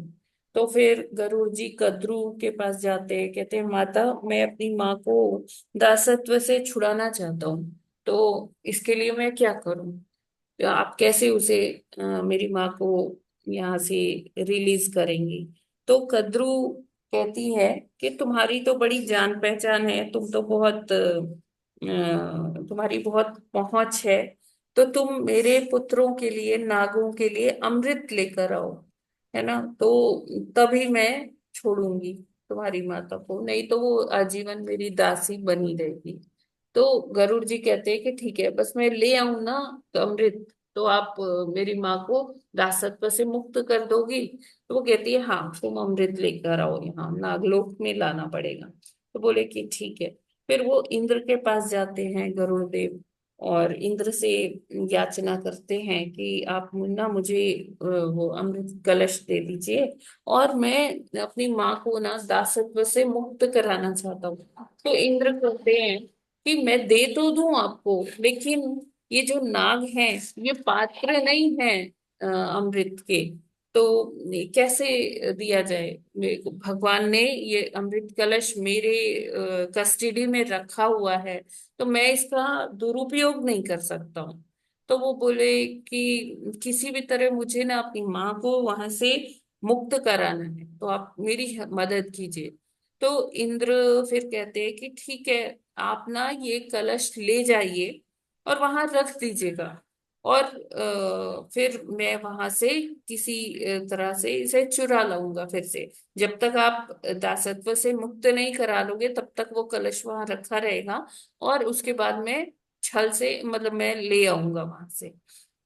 तो फिर गरुड़ जी कद्रू के पास जाते हैं, कहते हैं माता मैं अपनी माँ को दासत्व से छुड़ाना चाहता हूँ, तो इसके लिए मैं क्या करूँ? तो आप कैसे उसे मेरी माँ को यहाँ से रिलीज करेंगी? तो कद्रू कहती है कि तुम्हारी तो बड़ी जान पहचान है, तुम तो बहुत तुम्हारी बहुत पहुंच है, तो तुम मेरे पुत्रों के लिए, नागों के लिए अमृत लेकर आओ, है ना। तो तभी मैं छोड़ूंगी तुम्हारी माता को, नहीं तो वो आजीवन मेरी दासी बनी रहेगी। तो गरुड़ जी कहते हैं कि ठीक है, बस मैं ले आऊं ना तो अमृत, तो आप मेरी माँ को दासत्व से मुक्त कर दोगी। तो वो कहती है हाँ, तुम अमृत लेकर आओ, यहाँ नागलोक में लाना पड़ेगा। तो बोले कि ठीक है। फिर वो इंद्र के पास जाते हैं गरुड़ देव, और इंद्र से याचना करते हैं कि आप ना मुझे वो अमृत कलश दे दीजिए, और मैं अपनी माँ को ना दासत्व से मुक्त कराना चाहता हूँ। तो इंद्र कहते हैं कि मैं दे तो दूं आपको, लेकिन ये जो नाग हैं ये पात्र नहीं है अमृत के, तो कैसे दिया जाए। भगवान ने ये अमृत कलश मेरे कस्टडी में रखा हुआ है, तो मैं इसका दुरुपयोग नहीं कर सकता हूँ। तो वो बोले कि किसी भी तरह मुझे ना अपनी माँ को वहां से मुक्त कराना है, तो आप मेरी मदद कीजिए। तो इंद्र फिर कहते हैं कि ठीक है, आप ना ये कलश ले जाइए और वहां रख दीजिएगा, और फिर मैं वहां से किसी तरह से इसे चुरा लाऊंगा फिर से। जब तक आप दासत्व से मुक्त नहीं करा लोगे तब तक वो कलश वहां रखा रहेगा, और उसके बाद में छल से मतलब मैं ले आऊंगा वहां से।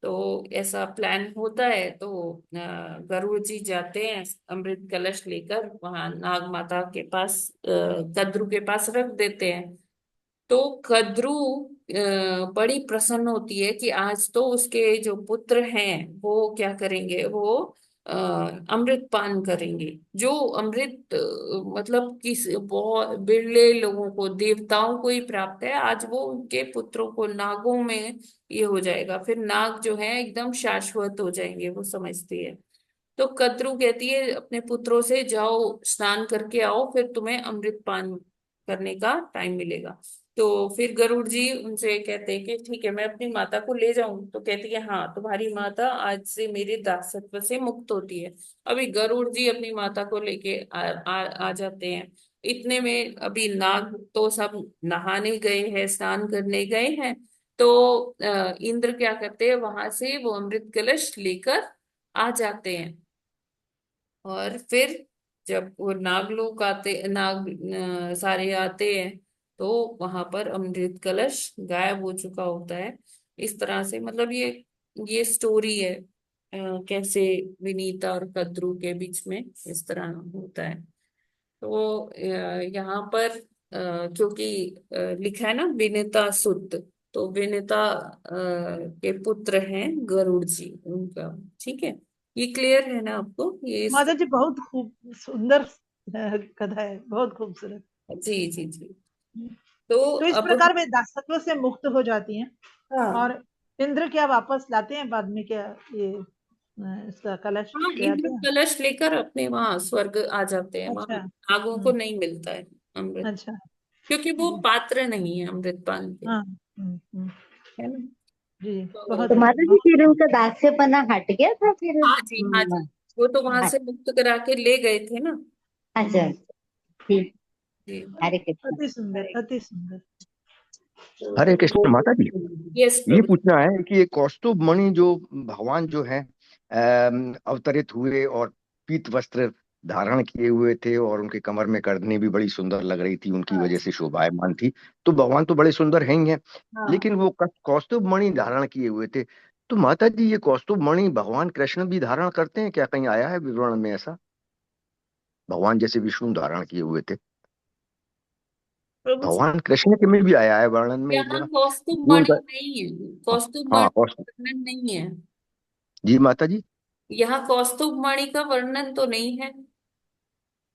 तो ऐसा प्लान होता है। तो गरुड़ जी जाते हैं अमृत कलश लेकर वहां नाग माता के पास, कद्रु के पास रख देते हैं। तो कद्रु बड़ी प्रसन्न होती है कि आज तो उसके जो पुत्र हैं वो क्या करेंगे, वो अ, अमृत पान करेंगे। जो अमृत मतलब किस बहुत बिरले लोगों को, देवताओं को ही प्राप्त है, आज वो उनके पुत्रों को, नागों में ये हो जाएगा। फिर नाग जो है एकदम शाश्वत हो जाएंगे, वो समझती है। तो कद्रु कहती है अपने पुत्रों से, जाओ स्नान करके आओ, फिर तुम्हें अमृत पान करने का टाइम मिलेगा। तो फिर गरुड़ जी उनसे कहते हैं कि ठीक है, मैं अपनी माता को ले जाऊं। तो कहती है हाँ, तुम्हारी माता आज से मेरे दासत्व से मुक्त होती है। अभी गरुड़ जी अपनी माता को लेके आ जाते हैं। इतने में अभी नाग तो सब नहाने गए हैं, स्नान करने गए हैं। तो इंद्र क्या करते हैं, वहां से वो अमृत कलश लेकर आ जाते हैं। और फिर जब वो नागलोक आते, सारे आते हैं, तो वहां पर अमृत कलश गायब हो चुका होता है। इस तरह से मतलब ये स्टोरी है, कैसे विनीता और कद्रू के बीच में इस तरह होता है। तो यहाँ पर क्योंकि लिखा है ना विनीता सुत, तो विनीता के पुत्र हैं गरुड़ जी उनका। ठीक है, ये क्लियर है ना आपको ये माता जी बहुत खूब सुंदर कथा है, बहुत खूबसूरत। जी जी जी। तो तो इस अब प्रकार वे दासत्व से मुक्त हो जाती हैं, हाँ और इंद्र क्या वापस लाते हैं बाद में, क्या ये इसका कलश हाँ, ले इंद्र आते हैं? कलश लेकर अपने वहां स्वर्ग आ जाते हैं, वहां अच्छा। नागों को नहीं मिलता है अमृत, अच्छा। क्योंकि वो पात्र नहीं है अमृत पान के, हाँ। है ना। जी, तो बहुत तो अच्छी माता जी फिर उनका दास्यपना हट गया था फिर? हाँ जी, हाँ जी, वो तो वहां से मुक्त करा के ले गए थे ना। अच्छा, ठीक। जी। हरे कृष्ण। अति सुंदर, अति सुंदर। हरे कृष्ण माता जी। यस ये प्रभु। पूछना है कि ये कौस्तुभ मणि जो भगवान जो है अवतरित हुए और पीत वस्त्र धारण किए हुए थे, और उनके कमर में करधनी भी बड़ी सुंदर लग रही थी, उनकी वजह से शोभायमान थी। तो भगवान तो बड़े सुंदर हैं ही हैं, हाँ, लेकिन वो कौस्तुभ मणि धारण किए हुए थे। तो माता जी ये कौस्तुभ मणि भगवान कृष्ण भी धारण करते हैं क्या? कहीं आया है विवरण में ऐसा? भगवान जैसे विष्णु धारण किए हुए थे, प्रभु जी, भगवान कृष्ण के में भी आया है वर्णन में एक यहाँ जगह कौस्तुभ जो मणि उनका। नहीं है, कौस्तुभ हाँ मणि कौस्तुभ। वर्णन नहीं है। जी माता जी। यहाँ कौस्तुभ मणि का वर्णन तो नहीं है।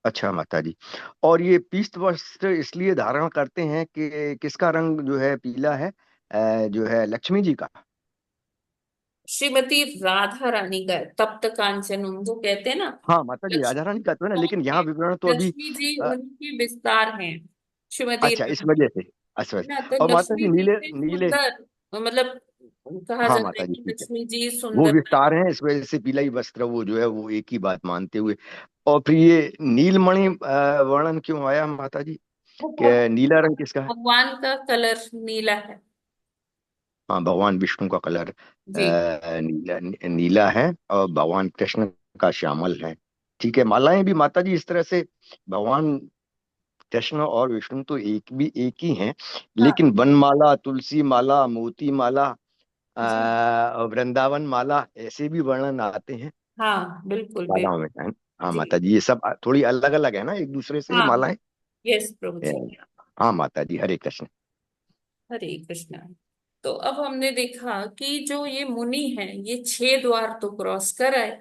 अच्छा माता जी। और ये पीत वस्त्र इसलिए धारण करते हैं कि किसका रंग जो है पीला है? जो है लक्ष्मी जी का। श्रीमती राधा रानी का है, तप्त कांचन उनको कहते हैं ना। हाँ माता जी, लक्ष्मी राधा रानी का तो है ना, लेकिन के यहाँ विवरण तो अभी लक्ष्मी जी अ, उनकी विस्तार हैं, श्रीमती अच्छा इस राधा, वजह से। अच्छा है अच्छा। ना। तो और माता लक्ष्मी जी जी नीले से नीले। सुंदर, मतलब कहा हाँ जाता है माता जी कि ठीक है। लक्ष्मी जी वो सुंदर। विस्तार है, इस वजह से पीला ही वस्त्र वो जो है वो एक ही बात मानते हुए। और फिर ये नीलमणि वर्णन क्यों आया माता जी? वो कि नीला रंग किसका है? भगवान का कलर नीला है। हाँ भगवान विष्णु का कलर जी नीला नीला है, और भगवान कृष्ण का श्यामल है। ठीक है, मालाएं भी माता जी इस तरह से, भगवान कृष्ण और विष्णु तो एक ही हैं, लेकिन वनमाला, तुलसी माला, मोती माला, जी वृंदावन माला, ऐसे भी वर्णन आते हैं हाँ बिल्कुल मालाओं बिल्कुल। में है। हाँ जी माता जी, ये सब थोड़ी अलग अलग है ना एक दूसरे से, ये हाँ मालाएं। यस प्रभु ए, जी। हाँ माता जी, हरे कृष्ण। हरे कृष्णा। तो अब हमने देखा कि जो ये मुनि हैं ये 6 द्वार तो क्रॉस कर आए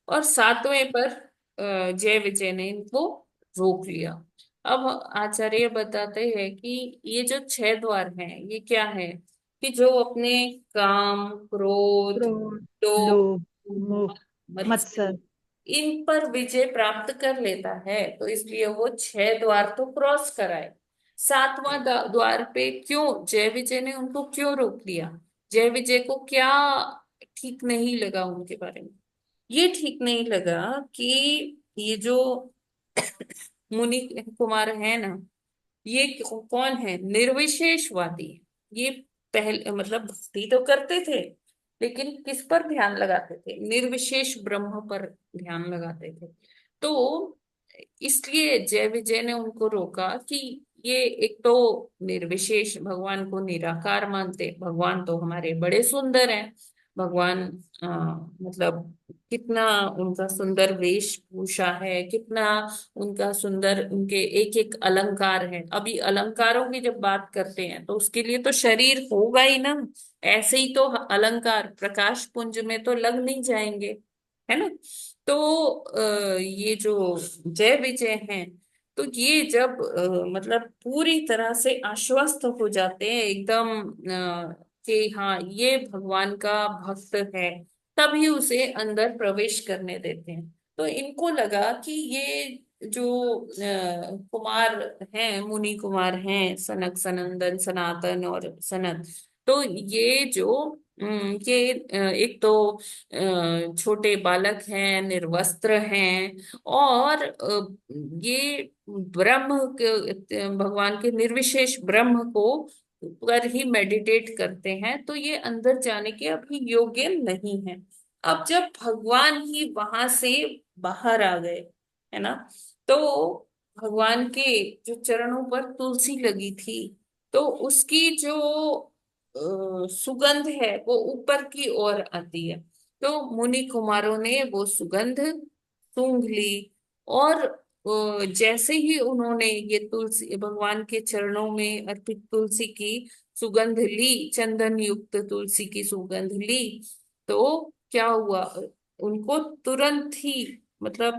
और 7वें पर जय विजय ने इनको रोक लिया। अब आचार्य बताते हैं कि ये जो 6 द्वार हैं ये क्या है कि जो अपने काम, क्रोध, क्रोध, लोभ, लोभ, मोह, मत्सर मत्सर। इन पर विजय प्राप्त कर लेता है, तो इसलिए वो 6 द्वार तो क्रॉस कराए। 7वां द्वार पे क्यों जय विजय ने उनको क्यों रोक दिया? जय विजय को क्या ठीक नहीं लगा उनके बारे में? ये ठीक नहीं लगा कि ये जो मुनि कुमार है ना, ये कौन है? निर्विशेषवादी। ये पहले मतलब भक्ति तो करते थे लेकिन किस पर ध्यान लगाते थे? निर्विशेष ब्रह्म पर ध्यान लगाते थे। तो इसलिए जय विजय ने उनको रोका कि ये एक तो निर्विशेष भगवान को निराकार मानते, भगवान तो हमारे बड़े सुंदर हैं। भगवान अ, मतलब कितना उनका सुंदर वेशभूषा है, कितना उनका सुंदर, उनके एक एक अलंकार है। अभी अलंकारों की जब बात करते हैं तो उसके लिए तो शरीर होगा ही ना, ऐसे ही तो अलंकार प्रकाश पुंज में तो लग नहीं जाएंगे, है ना? तो ये जो जय विजय हैं तो ये जब मतलब पूरी तरह से आश्वस्त हो जाते हैं एकदम कि हाँ ये भगवान का भक्त है, तभी उसे अंदर प्रवेश करने देते हैं। तो इनको लगा कि ये जो कुमार हैं, मुनि कुमार हैं, सनक, सनंदन, सनातन और सनत, तो ये जो ये एक तो छोटे बालक हैं, निर्वस्त्र हैं, और ये ब्रह्म भगवान के निर्विशेष ब्रह्म को पर ही मेडिटेट करते हैं, तो ये अंदर जाने के अभी योग्य नहीं है। अब जब भगवान ही वहां से बाहर आ गए, है ना, तो भगवान के जो चरणों पर तुलसी लगी थी, तो उसकी जो सुगंध है वो ऊपर की ओर आती है। तो मुनि कुमारों ने वो सुगंध सूंघ ली, और जैसे ही उन्होंने ये तुलसी भगवान के चरणों में अर्पित तुलसी की सुगंध ली, चंदन युक्त तुलसी की सुगंध ली, तो क्या हुआ? उनको तुरंत ही मतलब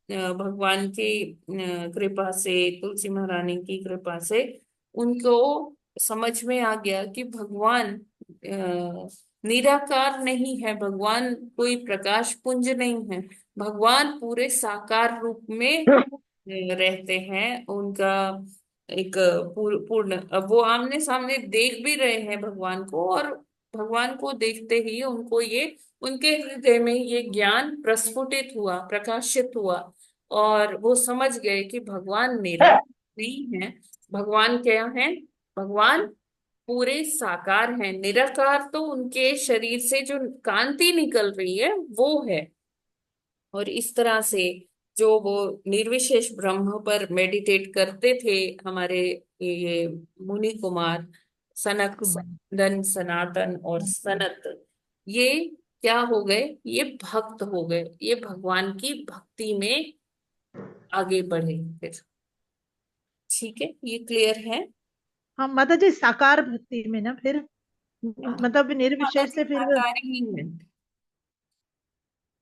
भगवान की कृपा से, तुलसी महारानी की कृपा से उनको समझ में आ गया कि भगवान निराकार नहीं है, भगवान कोई प्रकाश पुंज नहीं है, भगवान पूरे साकार रूप में रहते हैं। उनका एक पूर्ण, अब वो आमने सामने देख भी रहे हैं भगवान को, और भगवान को देखते ही उनको ये उनके हृदय में ये ज्ञान प्रस्फुटित हुआ, प्रकाशित हुआ, और वो समझ गए कि भगवान निराकार नहीं है। भगवान क्या है? भगवान पूरे साकार है। निराकार तो उनके शरीर से जो कांति निकल रही है वो है। और इस तरह से जो वो निर्विशेष ब्रह्म पर मेडिटेट करते थे हमारे ये मुनि कुमार, सनक, कुमार। सनंदन, सनातन और सनत, ये क्या हो गए? ये भक्त हो गए, ये भगवान की भक्ति में आगे बढ़े फिर। ठीक है, ये क्लियर है? हाँ माता जी, साकार भक्ति में ना फिर, हाँ, मतलब माता निर्विशेष जी से फिर साकार ही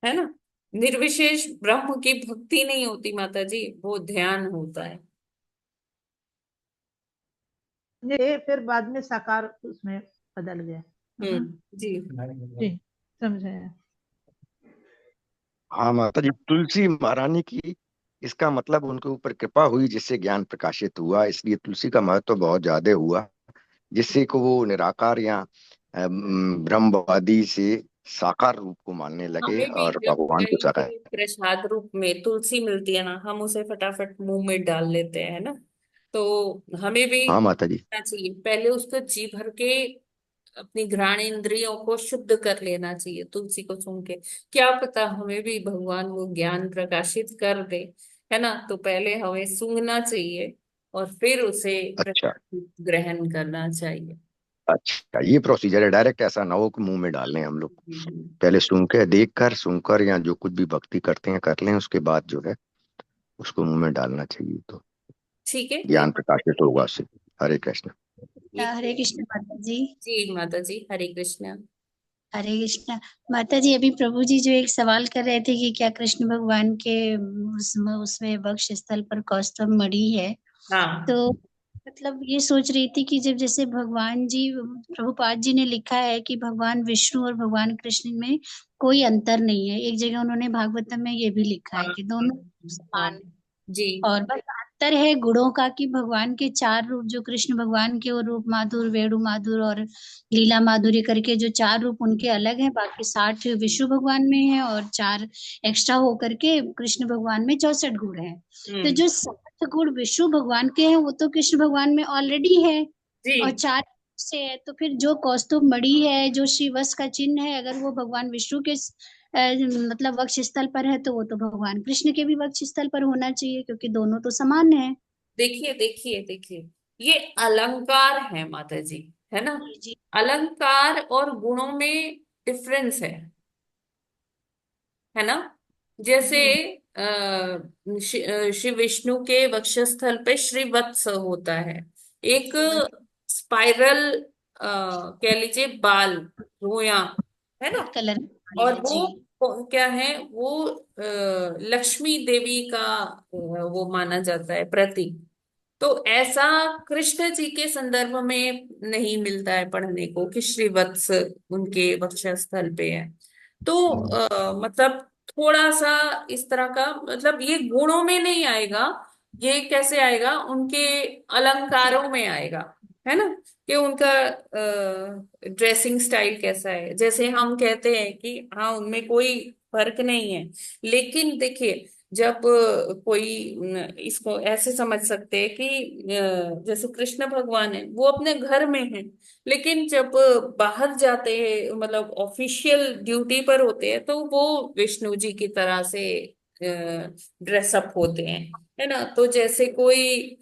है ना? निर्विशेष ब्रह्म की भक्ति नहीं होती माता जी, वो ध्यान होता है। ये फिर बाद में साकार उसमें बदल गया, है ना? जी जी, समझे। हाँ माता जी, तुलसी महारानी की, इसका मतलब उनके ऊपर कृपा हुई जिससे ज्ञान प्रकाशित हुआ, इसलिए तुलसी का महत्व बहुत ज्यादा हुआ, जिससे को वो निराकार या ब्रह्मवादी से साकार रूप को मानने लगे हमें भी और जब भगवान को कहीं साकार। पे प्रसाद रूप में तुलसी मिलती है ना, हम उसे फटाफट मुंह में डाल लेते हैं ना। तो हमें भी हाँ माता जी। करना चाहिए, पहले उसको जी भर के अपनी घ्राण इंद्रियों को शुद्ध कर लेना चाहिए तुलसी को सूंघ के। क्या पता हमें भी भगवान वो ज्ञान प्रकाशित कर दे, है ना। तो पहले हमें सूंघना चाहिए और फिर उसे अच्छा ग्रहण करना चाहिए। अच्छा, ये प्रोसीजर है, डायरेक्ट ऐसा ना हो कि मुंह में डाल लें हम लोग। पहले सूंघ के, देख कर, सूंघ कर, या जो कुछ भी भक्ति करते हैं कर लें, उसके बाद जो है उसको मुंह में डालना चाहिए, तो ठीक है। ज्ञान प्रकाशित होगा उससे। हरे कृष्ण। हरे कृष्ण माता जी। जी माता जी, हरे कृष्ण। हरे कृष्ण माता जी। अभी प्रभु जी जो एक सवाल कर रहे थे कि क्या कृष्ण भगवान के उसमें वक्ष स्थल पर कौस्तुभ मणि है, हाँ तो मतलब ये सोच रही थी कि जब जैसे भगवान जी, प्रभुपाद जी ने लिखा है कि भगवान विष्णु और भगवान कृष्ण में कोई अंतर नहीं है, एक जगह उन्होंने भागवतम में ये भी लिखा है कि दोनों समान है। जी और बस अंतर है गुणों का कि भगवान के 4 रूप, जो कृष्ण भगवान के वो रूप माधुर, वेणु माधुर और लीला माधुर्य करके जो 4 रूप उनके अलग हैं, बाकी 60 विष्णु भगवान में है और 4 एक्स्ट्रा होकर के कृष्ण भगवान में 64 गुण है। तो जो 60 गुण विष्णु भगवान के हैं वो तो कृष्ण भगवान में ऑलरेडी है जी और 4 से है, तो फिर जो कौस्तुभ मणि है, जो श्रीवत्स का चिन्ह है, अगर वो भगवान विष्णु के मतलब वक्ष स्थल पर है तो वो तो भगवान कृष्ण के भी वक्ष स्थल पर होना चाहिए, क्योंकि दोनों तो समान है। देखिए देखिए देखिए, ये अलंकार है माता जी, है ना। जी अलंकार और गुणों में डिफरेंस है ना। जैसे जी श्री विष्णु के वक्षस्थल पे श्रीवत्स होता है, एक श्रीवत्स स्पाइरल कह लीजिए बाल, रोया, है ना। रेड कलर और है जी। वो क्या है, वो लक्ष्मी देवी का वो माना जाता है प्रतीक। तो ऐसा कृष्ण जी के संदर्भ में नहीं मिलता है पढ़ने को कि श्रीवत्स उनके वक्षस्थल पे है। तो मतलब थोड़ा सा इस तरह का, मतलब ये गुणों में नहीं आएगा, ये कैसे आएगा, उनके अलंकारों में आएगा, है ना। कि उनका ड्रेसिंग स्टाइल कैसा है, जैसे हम कहते हैं कि हाँ उनमें कोई फर्क नहीं है। लेकिन देखिए, जब कोई इसको ऐसे समझ सकते हैं कि जैसे कृष्ण भगवान है वो अपने घर में है, लेकिन जब बाहर जाते हैं, मतलब ऑफिशियल ड्यूटी पर होते हैं, तो वो विष्णु जी की तरह से ड्रेसअप होते हैं, है ना। तो जैसे कोई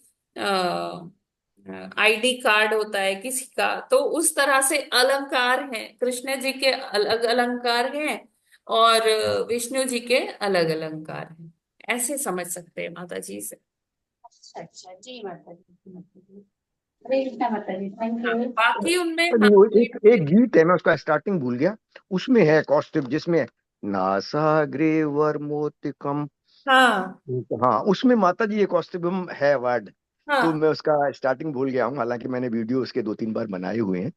आईडी कार्ड होता है किसी का, तो उस तरह से अलंकार हैं, कृष्ण जी के अलग अलंकार हैं और विष्णु जी के अलग अलंकार हैं। ऐसे समझ सकते हैं माता जी से। अच्छा अच्छा, जी माता जी, माता जी। हरे कृष्णा माता जी, थैंक हाँ, यू। बाकी उनमें हाँ नहीं, वो एक एक गीत है, मैं उसका स्टार्टिंग भूल गया, उसमें है कौस्तुभ, जिसमें नासाग्रे वर्मोत्तिकम। हाँ हाँ, उसमें माता जी एक कौस्तुभम है वर्ड, तो हाँ मैं उसका स्टार्टिंग भूल गया हूँ, हालांकि मैंने वीडियो उसके 2-3 बार बनाए हुए हैं,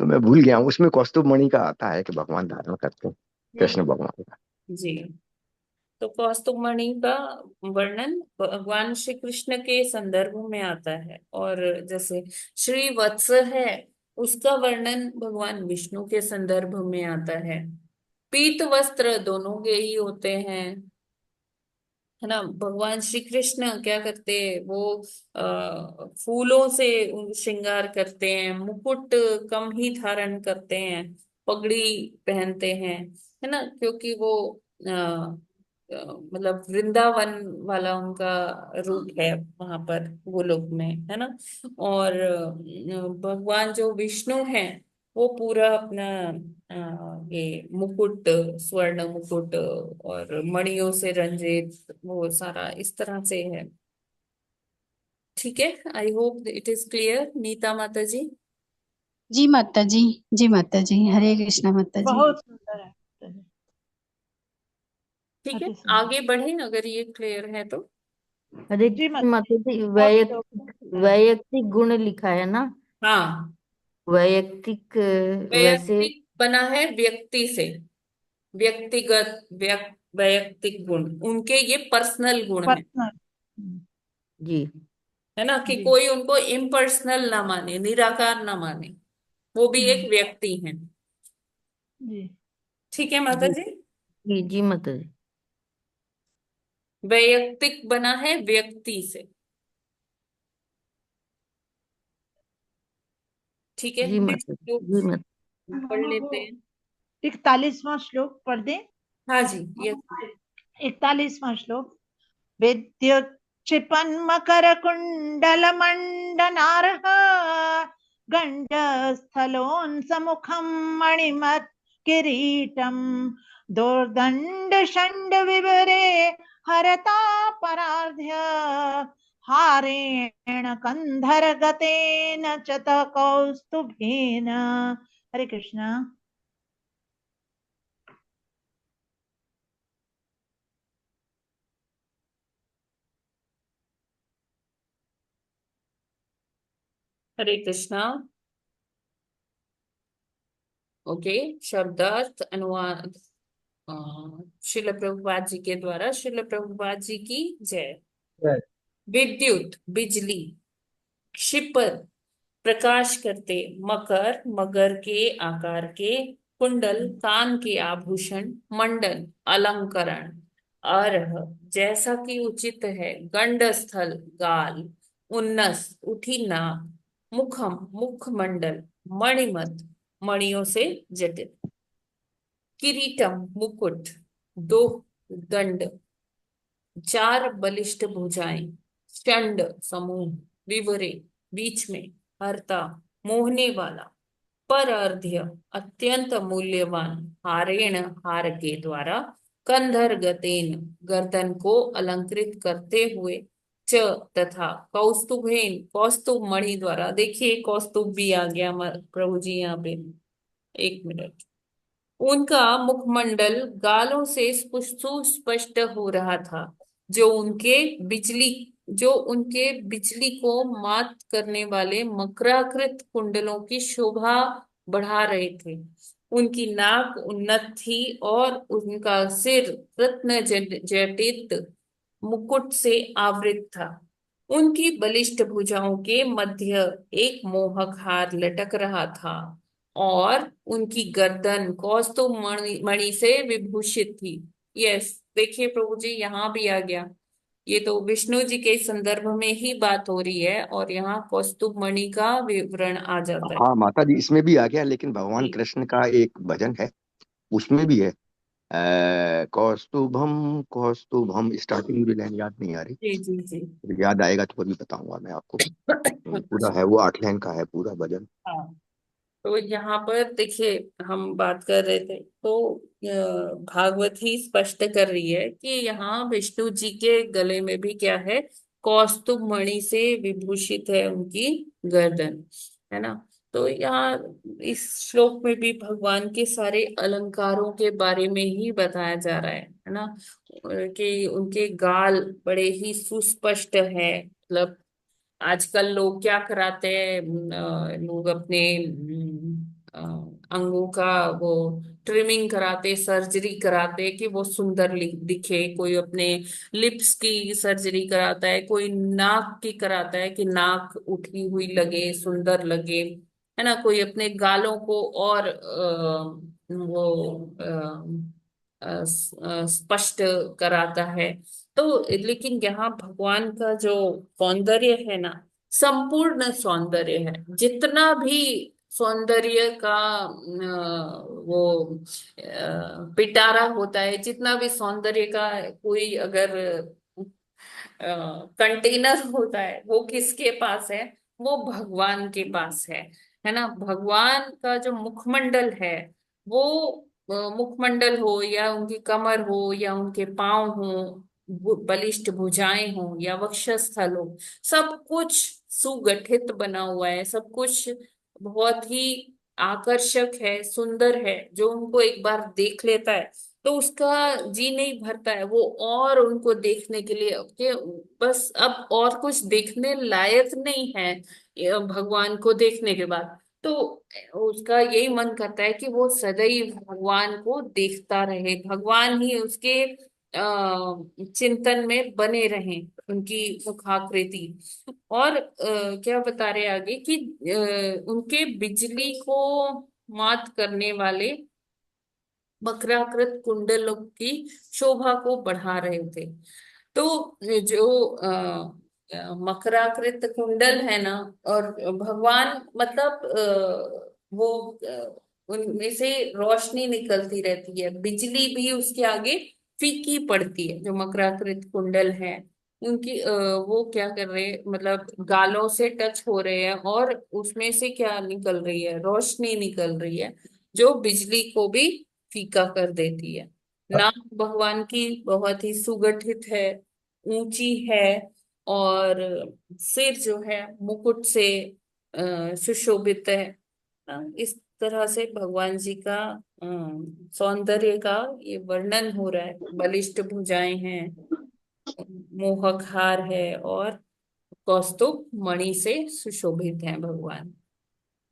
तो मैं भूल गया हूँ। उसमें कौस्तुभ मणि का आता है कि भगवान धारण करते हैं, कृष्ण भगवान का। जी। तो कौस्तुभ मणि का वर्णन भगवान श्री कृष्ण के संदर्भ में आता है, और जैसे श्री वत्स है उसका वर्णन भगवान विष्णु के संदर्भ में आता है। पीत वस्त्र दोनों के ही होते हैं, है ना। भगवान श्री कृष्ण क्या करते हैं, वो फूलों से श्रृंगार करते हैं, मुकुट कम ही धारण करते हैं, पगड़ी पहनते हैं, है ना, क्योंकि वो मतलब वृंदावन वाला उनका रूप है वहां पर गोलोक में, है ना। और भगवान जो विष्णु है वो पूरा अपना ये मुकुट, स्वर्ण मुकुट और मणियों से रंजित, वो सारा इस तरह से है। ठीक है, I hope it is clear Nita माता जी। जी माता जी। जी माता जी, हरे कृष्णा माता जी। बहुत सुंदर है माता जी, ठीक है, अति सुंदर। आगे बढ़े अगर ये क्लियर है तो। हरे जी कृष्ण माता माता जी, जी, ओके ओके। वैयक्तिक गुण लिखा है ना। हाँ, वैयक्तिक वैसे वैयक्तिक बना है व्यक्ति से, व्यक्तिगत वैयक्तिक गुण, उनके ये पर्सनल गुण है पर्सनल। जी है ना। कि जी कोई उनको इम्पर्सनल ना माने, निराकार ना माने, वो भी एक व्यक्ति है। जी ठीक है माता जी जी। जी जी माता जी। वैयक्तिक बना है व्यक्ति से। ठीक है, जी माता जी, तो जी माता। पढ़ लेते हैं। 41वां श्लोक पढ़ दें। हाँ जी, ये 41वां श्लोक। विद्युत क्षिपन मकर कुंडल मंडनारः गंडस्थलोन्समुखं मणिमत् किरीटं दोर्दंड षण्ड विवरे हरता परार्ध्य हारेण कंधर गतेन च कौस्तुभेन। हरे कृष्णा। हरे कृष्णा। ओके, शब्दार्थ अनुवाद श्रील प्रभुपाद जी के द्वारा। श्रील प्रभुपाद जी की जय। जय। विद्युत बिजली, क्षिपर प्रकाश करते, मकर मगर के आकार के, कुंडल कान के आभूषण, मंडल अलंकरण, अर्ह जैसा कि उचित है, गंडस्थल गाल, उन्नस उठी नाक, मुखम मुखमंडल, मणिमत मणियों से जटित, किरीटम मुकुट, दो दंड, चार बलिष्ठ भुजाएं, षंड समूह, विवरे बीच में, हरता मोहने वाला, पर अर्ध्य अत्यंत मूल्यवान, हारेण हार के द्वारा, कंधर गतेन गर्दन को अलंकृत करते हुए, च तथा कौस्तुभेन कौस्तुभ मणि द्वारा। देखिए कौस्तुभ भी आ गया प्रभु जी यहाँ पे, एक मिनट। उनका मुखमंडल गालों से सुस्पष्ट हो रहा था, जो उनके बिजली जो उनके बिजली को मात करने वाले मकराकृत कुंडलों की शोभा बढ़ा रहे थे। उनकी नाक उन्नत थी और उनका सिर रत्न जटित मुकुट से आवृत था। उनकी बलिष्ठ भुजाओं के मध्य एक मोहक हार लटक रहा था और उनकी गर्दन कौस्तुभ मणि से विभूषित थी। यस, देखिए प्रभु जी यहाँ भी आ गया। ये तो विष्णु जी के संदर्भ में ही बात हो रही है और यहाँ कौस्तुभ मणि का विवरण आ जाता है। हाँ माता जी, इसमें भी आ गया, लेकिन भगवान जी कृष्ण का एक भजन है, उसमें भी है कौस्तुभम कौस्तुभम। स्टार्टिंग मुझे लाइन याद नहीं आ रही, जी जी जी। याद आएगा तो कभी बताऊंगा मैं आपको। पूरा है वो 8 लाइन का है पूरा भजन। हाँ, तो यहाँ पर देखिए हम बात कर रहे थे तो भागवत ही स्पष्ट कर रही है कि यहाँ विष्णु जी के गले में भी क्या है, कौस्तुभ मणि से विभूषित है उनकी गर्दन, है ना। तो यहाँ इस श्लोक में भी भगवान के सारे अलंकारों के बारे में ही बताया जा रहा है ना, कि उनके गाल बड़े ही सुस्पष्ट है। मतलब आजकल लोग क्या कराते हैं, लोग अपने अंगों का वो ट्रिमिंग कराते, सर्जरी कराते कि वो सुंदर दिखे। कोई अपने लिप्स की सर्जरी कराता है, कोई नाक की कराता है कि नाक उठी हुई लगे, सुंदर लगे, है ना। कोई अपने गालों को और वो स्पष्ट कराता है। तो लेकिन यहाँ भगवान का जो सौंदर्य है ना, संपूर्ण सौंदर्य है। जितना भी सौंदर्य का वो पिटारा होता है, जितना भी सौंदर्य का कोई अगर कंटेनर होता है, वो किसके पास है, वो भगवान के पास है ना। भगवान का जो मुखमंडल है, वो मुखमंडल हो या उनकी कमर हो या उनके पांव हो, बलिष्ठ भुजाएं हो या वक्षस्थल हो, सब कुछ सुगठित बना हुआ है, सब कुछ बहुत ही आकर्षक है, सुंदर है। जो उनको एक बार देख लेता है तो उसका जी नहीं भरता है वो और उनको देखने के लिए, कि बस अब और कुछ देखने लायक नहीं है ये भगवान को देखने के बाद। तो उसका यही मन करता है कि वो सदैव भगवान को देखता रहे, भगवान ही उसके चिंतन में बने रहें, उनकी मुखाकृति। और क्या बता रहे आगे कि उनके बिजली को मात करने वाले मकराकृत कुंडलों की शोभा को बढ़ा रहे थे। तो जो मकराकृत कुंडल है ना, और भगवान मतलब वो उनमें से रोशनी निकलती रहती है, बिजली भी उसके आगे फीकी पड़ती है। जो मकराकृत कुंडल है उनकी वो क्या कर रहे हैं, मतलब गालों से टच हो रहे हैं और उसमें से क्या निकल रही है, रोशनी निकल रही है जो बिजली को भी फीका कर देती है। नाक भगवान की बहुत ही सुगठित है, ऊंची है, और सिर जो है मुकुट से सुशोभित है। इस तरह से भगवान जी का सौंदर्य का ये वर्णन हो रहा है। बलिष्ठ भुजाएं हैं, मोहक हार है, और कौस्तुभ मणि से सुशोभित हैं भगवान।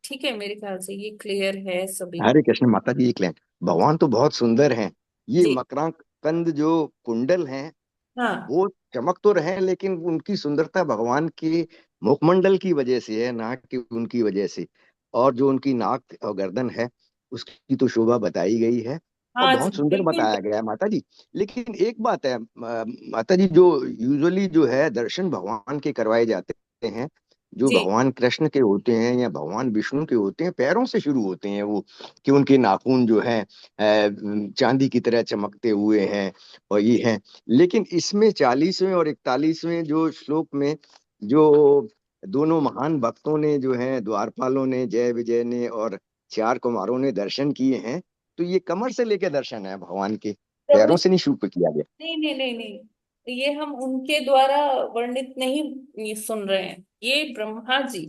ठीक है, मेरे ख्याल से ये क्लियर है सभी को। हरे कृष्ण माता जी, एक लाइन, भगवान तो बहुत सुंदर हैं, ये जी मकरांकंद जो कुंडल हैं हाँ वो चमक तो रहे हैं, लेकिन उनकी सुंदरता भगवान के मुखमंडल की वजह से है, नाक की उनकी वजह से। और जो उनकी नाक और गर्दन है उसकी तो शोभा बताई गई है और हाँ जी बहुत सुंदर बिल्कुल। बताया गया है माता जी। लेकिन एक बात है माता जी, जो यूजुअली जो है दर्शन भगवान के करवाए जाते हैं, जो जी भगवान कृष्ण के होते हैं या भगवान विष्णु के होते हैं, पैरों से शुरू होते हैं वो, कि उनके नाखून जो है चांदी की तरह चमकते हुए हैं और ये हैं। लेकिन इसमें 40वें और 41वें जो श्लोक में जो दोनों महान भक्तों ने जो है, द्वारपालों ने, जय विजय ने और चार कुमारों ने दर्शन किए हैं, तो ये कमर से लेकर दर्शन है भगवान के, प्रभु, पैरों से नहीं शुरू किया गया। नहीं नहीं नहीं नहीं, ये हम उनके द्वारा वर्णित नहीं ये सुन रहे हैं, ये ब्रह्मा जी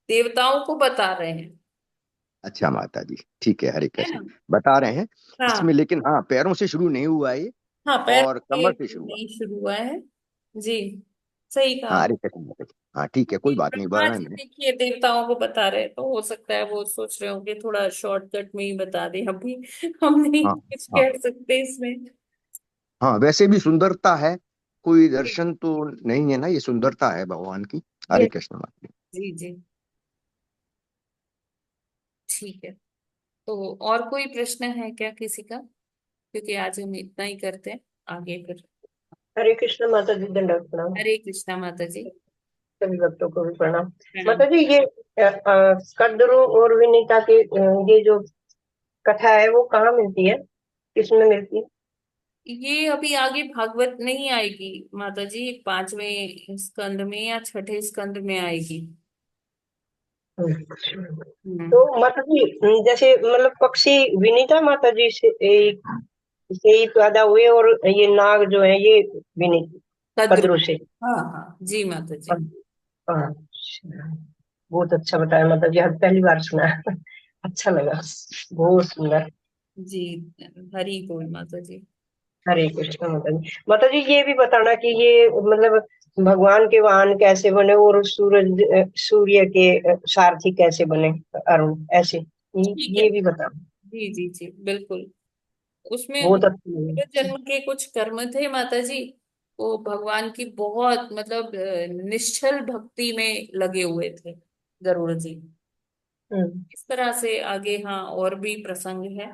देवताओं को बता रहे हैं। अच्छा माता जी, ठीक है, हरे है कृष्ण, ना। बता रहे हैं इसमें। हाँ लेकिन हाँ, पैरों से शुरू नहीं हुआ ये, हाँ, पैर और ये कमर से शुरू हुआ। नहीं शुरू हुआ है। जी, सही कहा हाँ आप। हरे कृष्ण माता जी, हाँ ठीक है, कोई क्योंकि बात नहीं, ब्रह्मा वर्णन जी है। देखिए देवताओं को बता रहे हैं, तो हो सकता है वो सोच रहे होंगे थोड़ा शॉर्टकट में ही बता दें, अभी हम नहीं हाँ कुछ हाँ कह सकते इसमें। हाँ, वैसे भी सुंदरता है, कोई दर्शन तो नहीं है ना, ये सुंदरता है भगवान की। हरे ये कृष्ण माता जी। जी जी, ठीक है। तो और कोई प्रश्न है क्या किसी का? क्योंकि आज हम इतना ही करते हैं, आगे फिर। हरे कृष्ण माता जी, दंडवत प्रणाम। हरे कृष्णा माता जी। सभी भक्तों को भी प्रणाम। प्रणाम। माता जी, ये कद्रू और विनीता की ये जो कथा है वो कहाँ मिलती है, किसमें मिलती है? ये अभी आगे भागवत नहीं आएगी माता जी, 5वें स्कंद में या छठे स्कंद में आएगी। अच्छा। हम्म। तो माता जी, जैसे मतलब पक्षी विनीता माता जी से ही पैदा हुए, और ये नाग जो है ये विनीत कद्रु। कद्रू से। हाँ हाँ जी माता जी। अच्छा, बहुत अच्छा बताया माता जी, आज पहली बार सुना है। अच्छा लगा, बहुत सुंदर। जी, हरि बोल माता जी। हरे कृष्ण माता जी। माता जी, ये भी बताना कि ये मतलब भगवान के वाहन कैसे बने, और सूर्य के सारथी कैसे बने, अरुण ऐसे, ठीक है। ये भी बताना। जी जी जी बिल्कुल। उसमें बहुत उनके अच्छा पूर्व लगा। जन्म के कुछ कर्म थे माता जी, वो भगवान की बहुत मतलब निश्चल भक्ति में लगे हुए थे गरुड़ जी। हम्म, इस तरह से आगे हाँ और भी प्रसंग है।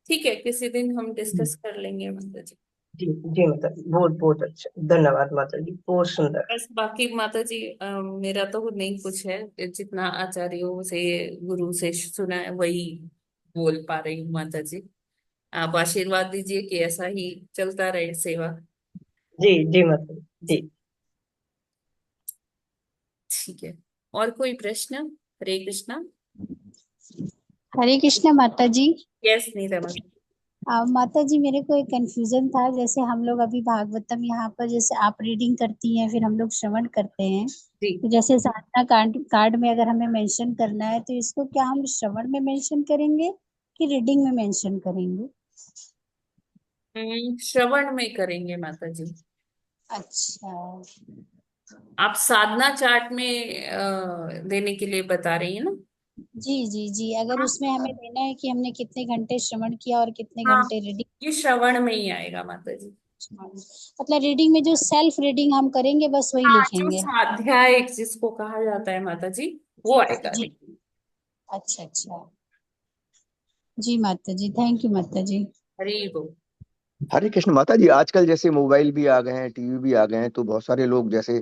ठीक है, किसी दिन हम डिस्कस कर लेंगे माता जी। जी जी माता जी, बहुत बहुत अच्छा, धन्यवाद माता जी, बहुत सुंदर। बस बाकी माता जी मेरा तो नहीं कुछ है, जितना आचार्यों से गुरु से सुना है वही बोल पा रही हूँ माता जी। आप आशीर्वाद दीजिए कि ऐसा ही चलता रहे सेवा। जी जी माता जी, जी, जी। ठीक है। और कोई प्रश्न? हरे कृष्णा। हरे कृष्ण माता जी। यस नीता माता। माता जी, मेरे को एक कंफ्यूजन था। जैसे हम लोग अभी भागवतम यहाँ पर जैसे आप रीडिंग करती हैं, फिर हम लोग श्रवण करते हैं, जी, तो जैसे साधना कार्ड में अगर हमें मेंशन करना है, तो इसको क्या हम श्रवण में मेंशन करेंगे कि रीडिंग में मेंशन करेंगे? श्रवण में करेंगे माता जी। अच्छा। आप साधना चार्ट में देने के लिए बता रही है ना? जी जी जी, अगर हाँ उसमें हमें देना है कि हमने कितने घंटे श्रवण किया और कितने हाँ, घंटे रीडिंग। ये श्रवण में ही आएगा माता जी। मतलब रीडिंग में जो सेल्फ रीडिंग हम करेंगे बस वही हाँ, जो लिखेंगे? स्वाध्याय जिसको कहा जाता है माता जी, वो जी आएगा जी। नहीं। अच्छा अच्छा। जी माता जी, थैंक यू माता जी। हरि बोल। हरे कृष्ण माता जी। आजकल जैसे मोबाइल भी आ गए हैं, टीवी भी आ गए हैं, तो बहुत सारे लोग जैसे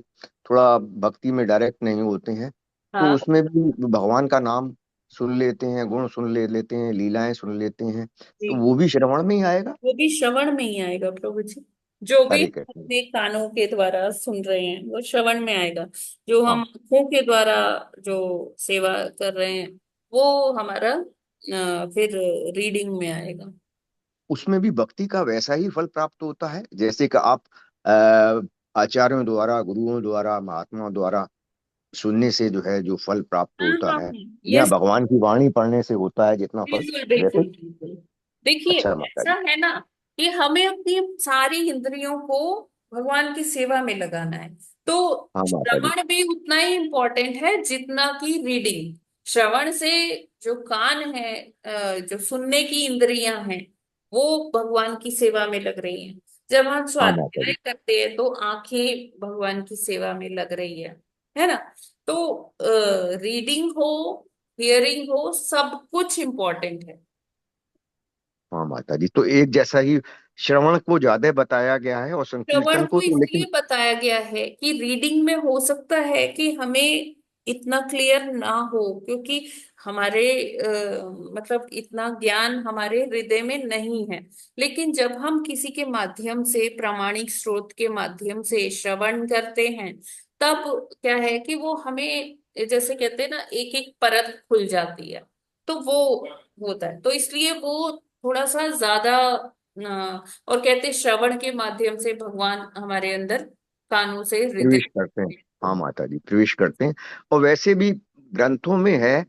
थोड़ा भक्ति में डायरेक्ट नहीं होते हैं, तो हाँ उसमें भी भगवान का नाम सुन लेते हैं, गुण सुन लेते हैं, लीलाएं सुन लेते हैं, तो जी, वो भी श्रवण में ही आएगा। वो भी श्रवण में ही आएगा प्रभु जी। जो भी हरे हम कृष्ण। अपने कानों के द्वारा सुन रहे हैं वो श्रवण में आएगा। जो हम हाँ, आंखों के द्वारा जो सेवा कर रहे हैं वो हमारा फिर रीडिंग में आएगा। उसमें भी भक्ति का वैसा ही फल प्राप्त होता है जैसे कि आप आचार्यों द्वारा, गुरुओं द्वारा, महात्माओं द्वारा सुनने से जो है जो फल प्राप्त हाँ होता हाँ है, हाँ, या यस। भगवान की वाणी पढ़ने से होता है जितना फल, बिल्कुल वैसे। बिल्कुल बिल्कुल। देखिए अच्छा माता ऐसा जी। है ना कि हमें अपनी सारी इंद्रियों को भगवान की सेवा में लगाना है। तो हाँ माता जी। श्रवण भी उतना ही इम्पोर्टेंट है जितना कि रीडिंग। श्रवण से जो कान है, जो सुनने की इंद्रियां हैं वो भगवान की सेवा में लग रही हैं। जब हम हाँ माता स्वाध्याय जी। करते हैं तो आंखें भगवान की सेवा में लग रही है ना। तो रीडिंग हो, हियरिंग हो, सब कुछ इम्पोर्टेंट है। हाँ माता जी, तो एक जैसा ही श्रवण को ज्यादा बताया गया है और श्रवण संकीर्तन को को तो, लेकिन। इसलिए बताया गया है कि रीडिंग में हो सकता है कि हमें इतना क्लियर ना हो, क्योंकि हमारे मतलब इतना ज्ञान हमारे हृदय में नहीं है। लेकिन जब हम किसी के माध्यम से, प्रामाणिक स्रोत के माध्यम से श्रवण करते हैं, तब क्या है कि वो हमें, जैसे कहते हैं ना, एक एक परत खुल जाती है। तो वो होता है, तो इसलिए वो थोड़ा सा ज्यादा और कहते हैं श्रवण के माध्यम से भगवान हमारे अंदर कानों से हृदय। प्रवेश करते हैं। हाँ माता जी, प्रवेश करते हैं। और वैसे भी ग्रंथों में है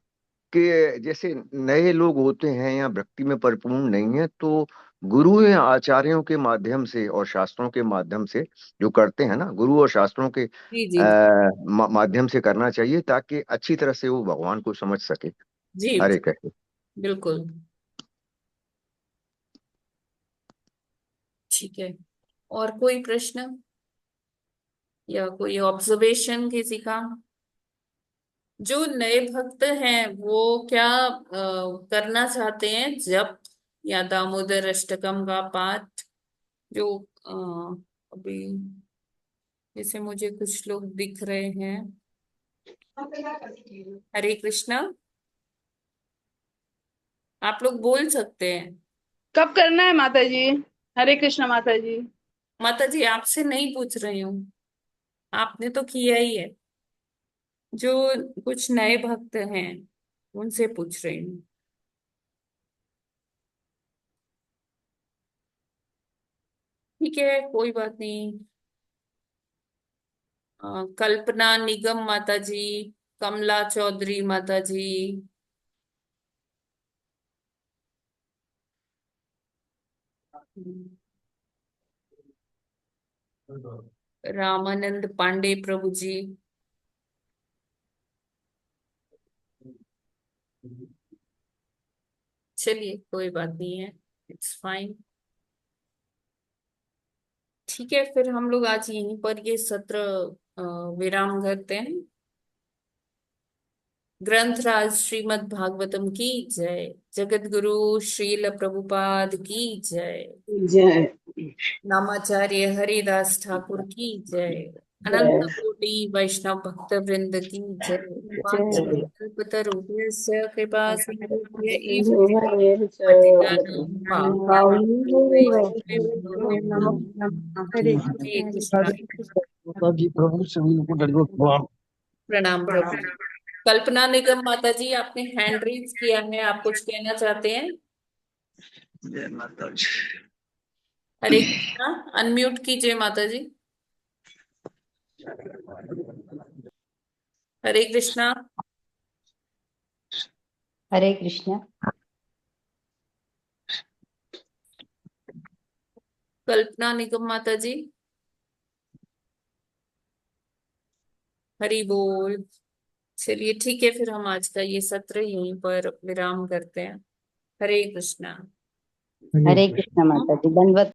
कि जैसे नए लोग होते हैं या भक्ति में परिपूर्ण नहीं है, तो गुरु या आचार्यों के माध्यम से और शास्त्रों के माध्यम से जो करते हैं ना, गुरु और शास्त्रों के जी जी जी माध्यम से करना चाहिए, ताकि अच्छी तरह से वो भगवान को समझ सके। जी हरे जी, कृष्ण। बिल्कुल। ठीक है, और कोई प्रश्न या कोई ऑब्जर्वेशन किसी का? जो नए भक्त हैं वो क्या करना चाहते हैं? जप या दामोदर अष्टकम का पाठ? जो अभी जैसे मुझे कुछ लोग दिख रहे हैं। हरे कृष्णा, आप लोग बोल सकते हैं। कब करना है माता जी? हरे कृष्ण माता जी। माता जी आपसे नहीं पूछ रही हूँ, आपने तो किया ही है। जो कुछ नए भक्त हैं उनसे पूछ रही हूँ। ठीक है, कोई बात नहीं। कल्पना निगम माता जी, कमला चौधरी माता जी, रामानंद पांडे प्रभु जी। चलिए कोई बात नहीं है, इट्स फाइन। ठीक है, फिर हम लोग आज यहीं पर ये सत्र अ, विराम करते हैं। ग्रंथराज श्रीमद् भागवतम की जय। जगत गुरु श्रील प्रभुपाद की जय। जय नामाचार्य हरिदास ठाकुर की जय। अनंत कोटि वैष्णव भक्त वृंद की जय। जय कल्पतरुभ्यश्च कृपा सिन्धुभ्य एव पतितानां पावनेभ्यो वैष्णवेभ्यो नमः। हरे हरे कृष्णा। हरे कृष्ण माता जी, प्रभु सभी को दंडवत प्रणाम। प्रणाम प्रभु। कल्पना निगम माता जी, आपने हैंड रेज किया है, आप कुछ कहना चाहते हैं? जय माता जी। हरे कृष्णा, अनम्यूट कीजिए माता जी। हरे कृष्णा। हरे कृष्ण। कल्पना निगम माता जी। हरि बोल। चलिए ठीक है, फिर हम आज का ये सत्र यहीं पर विराम करते हैं। हरे कृष्णा। हरे कृष्ण माता जी, दंडवत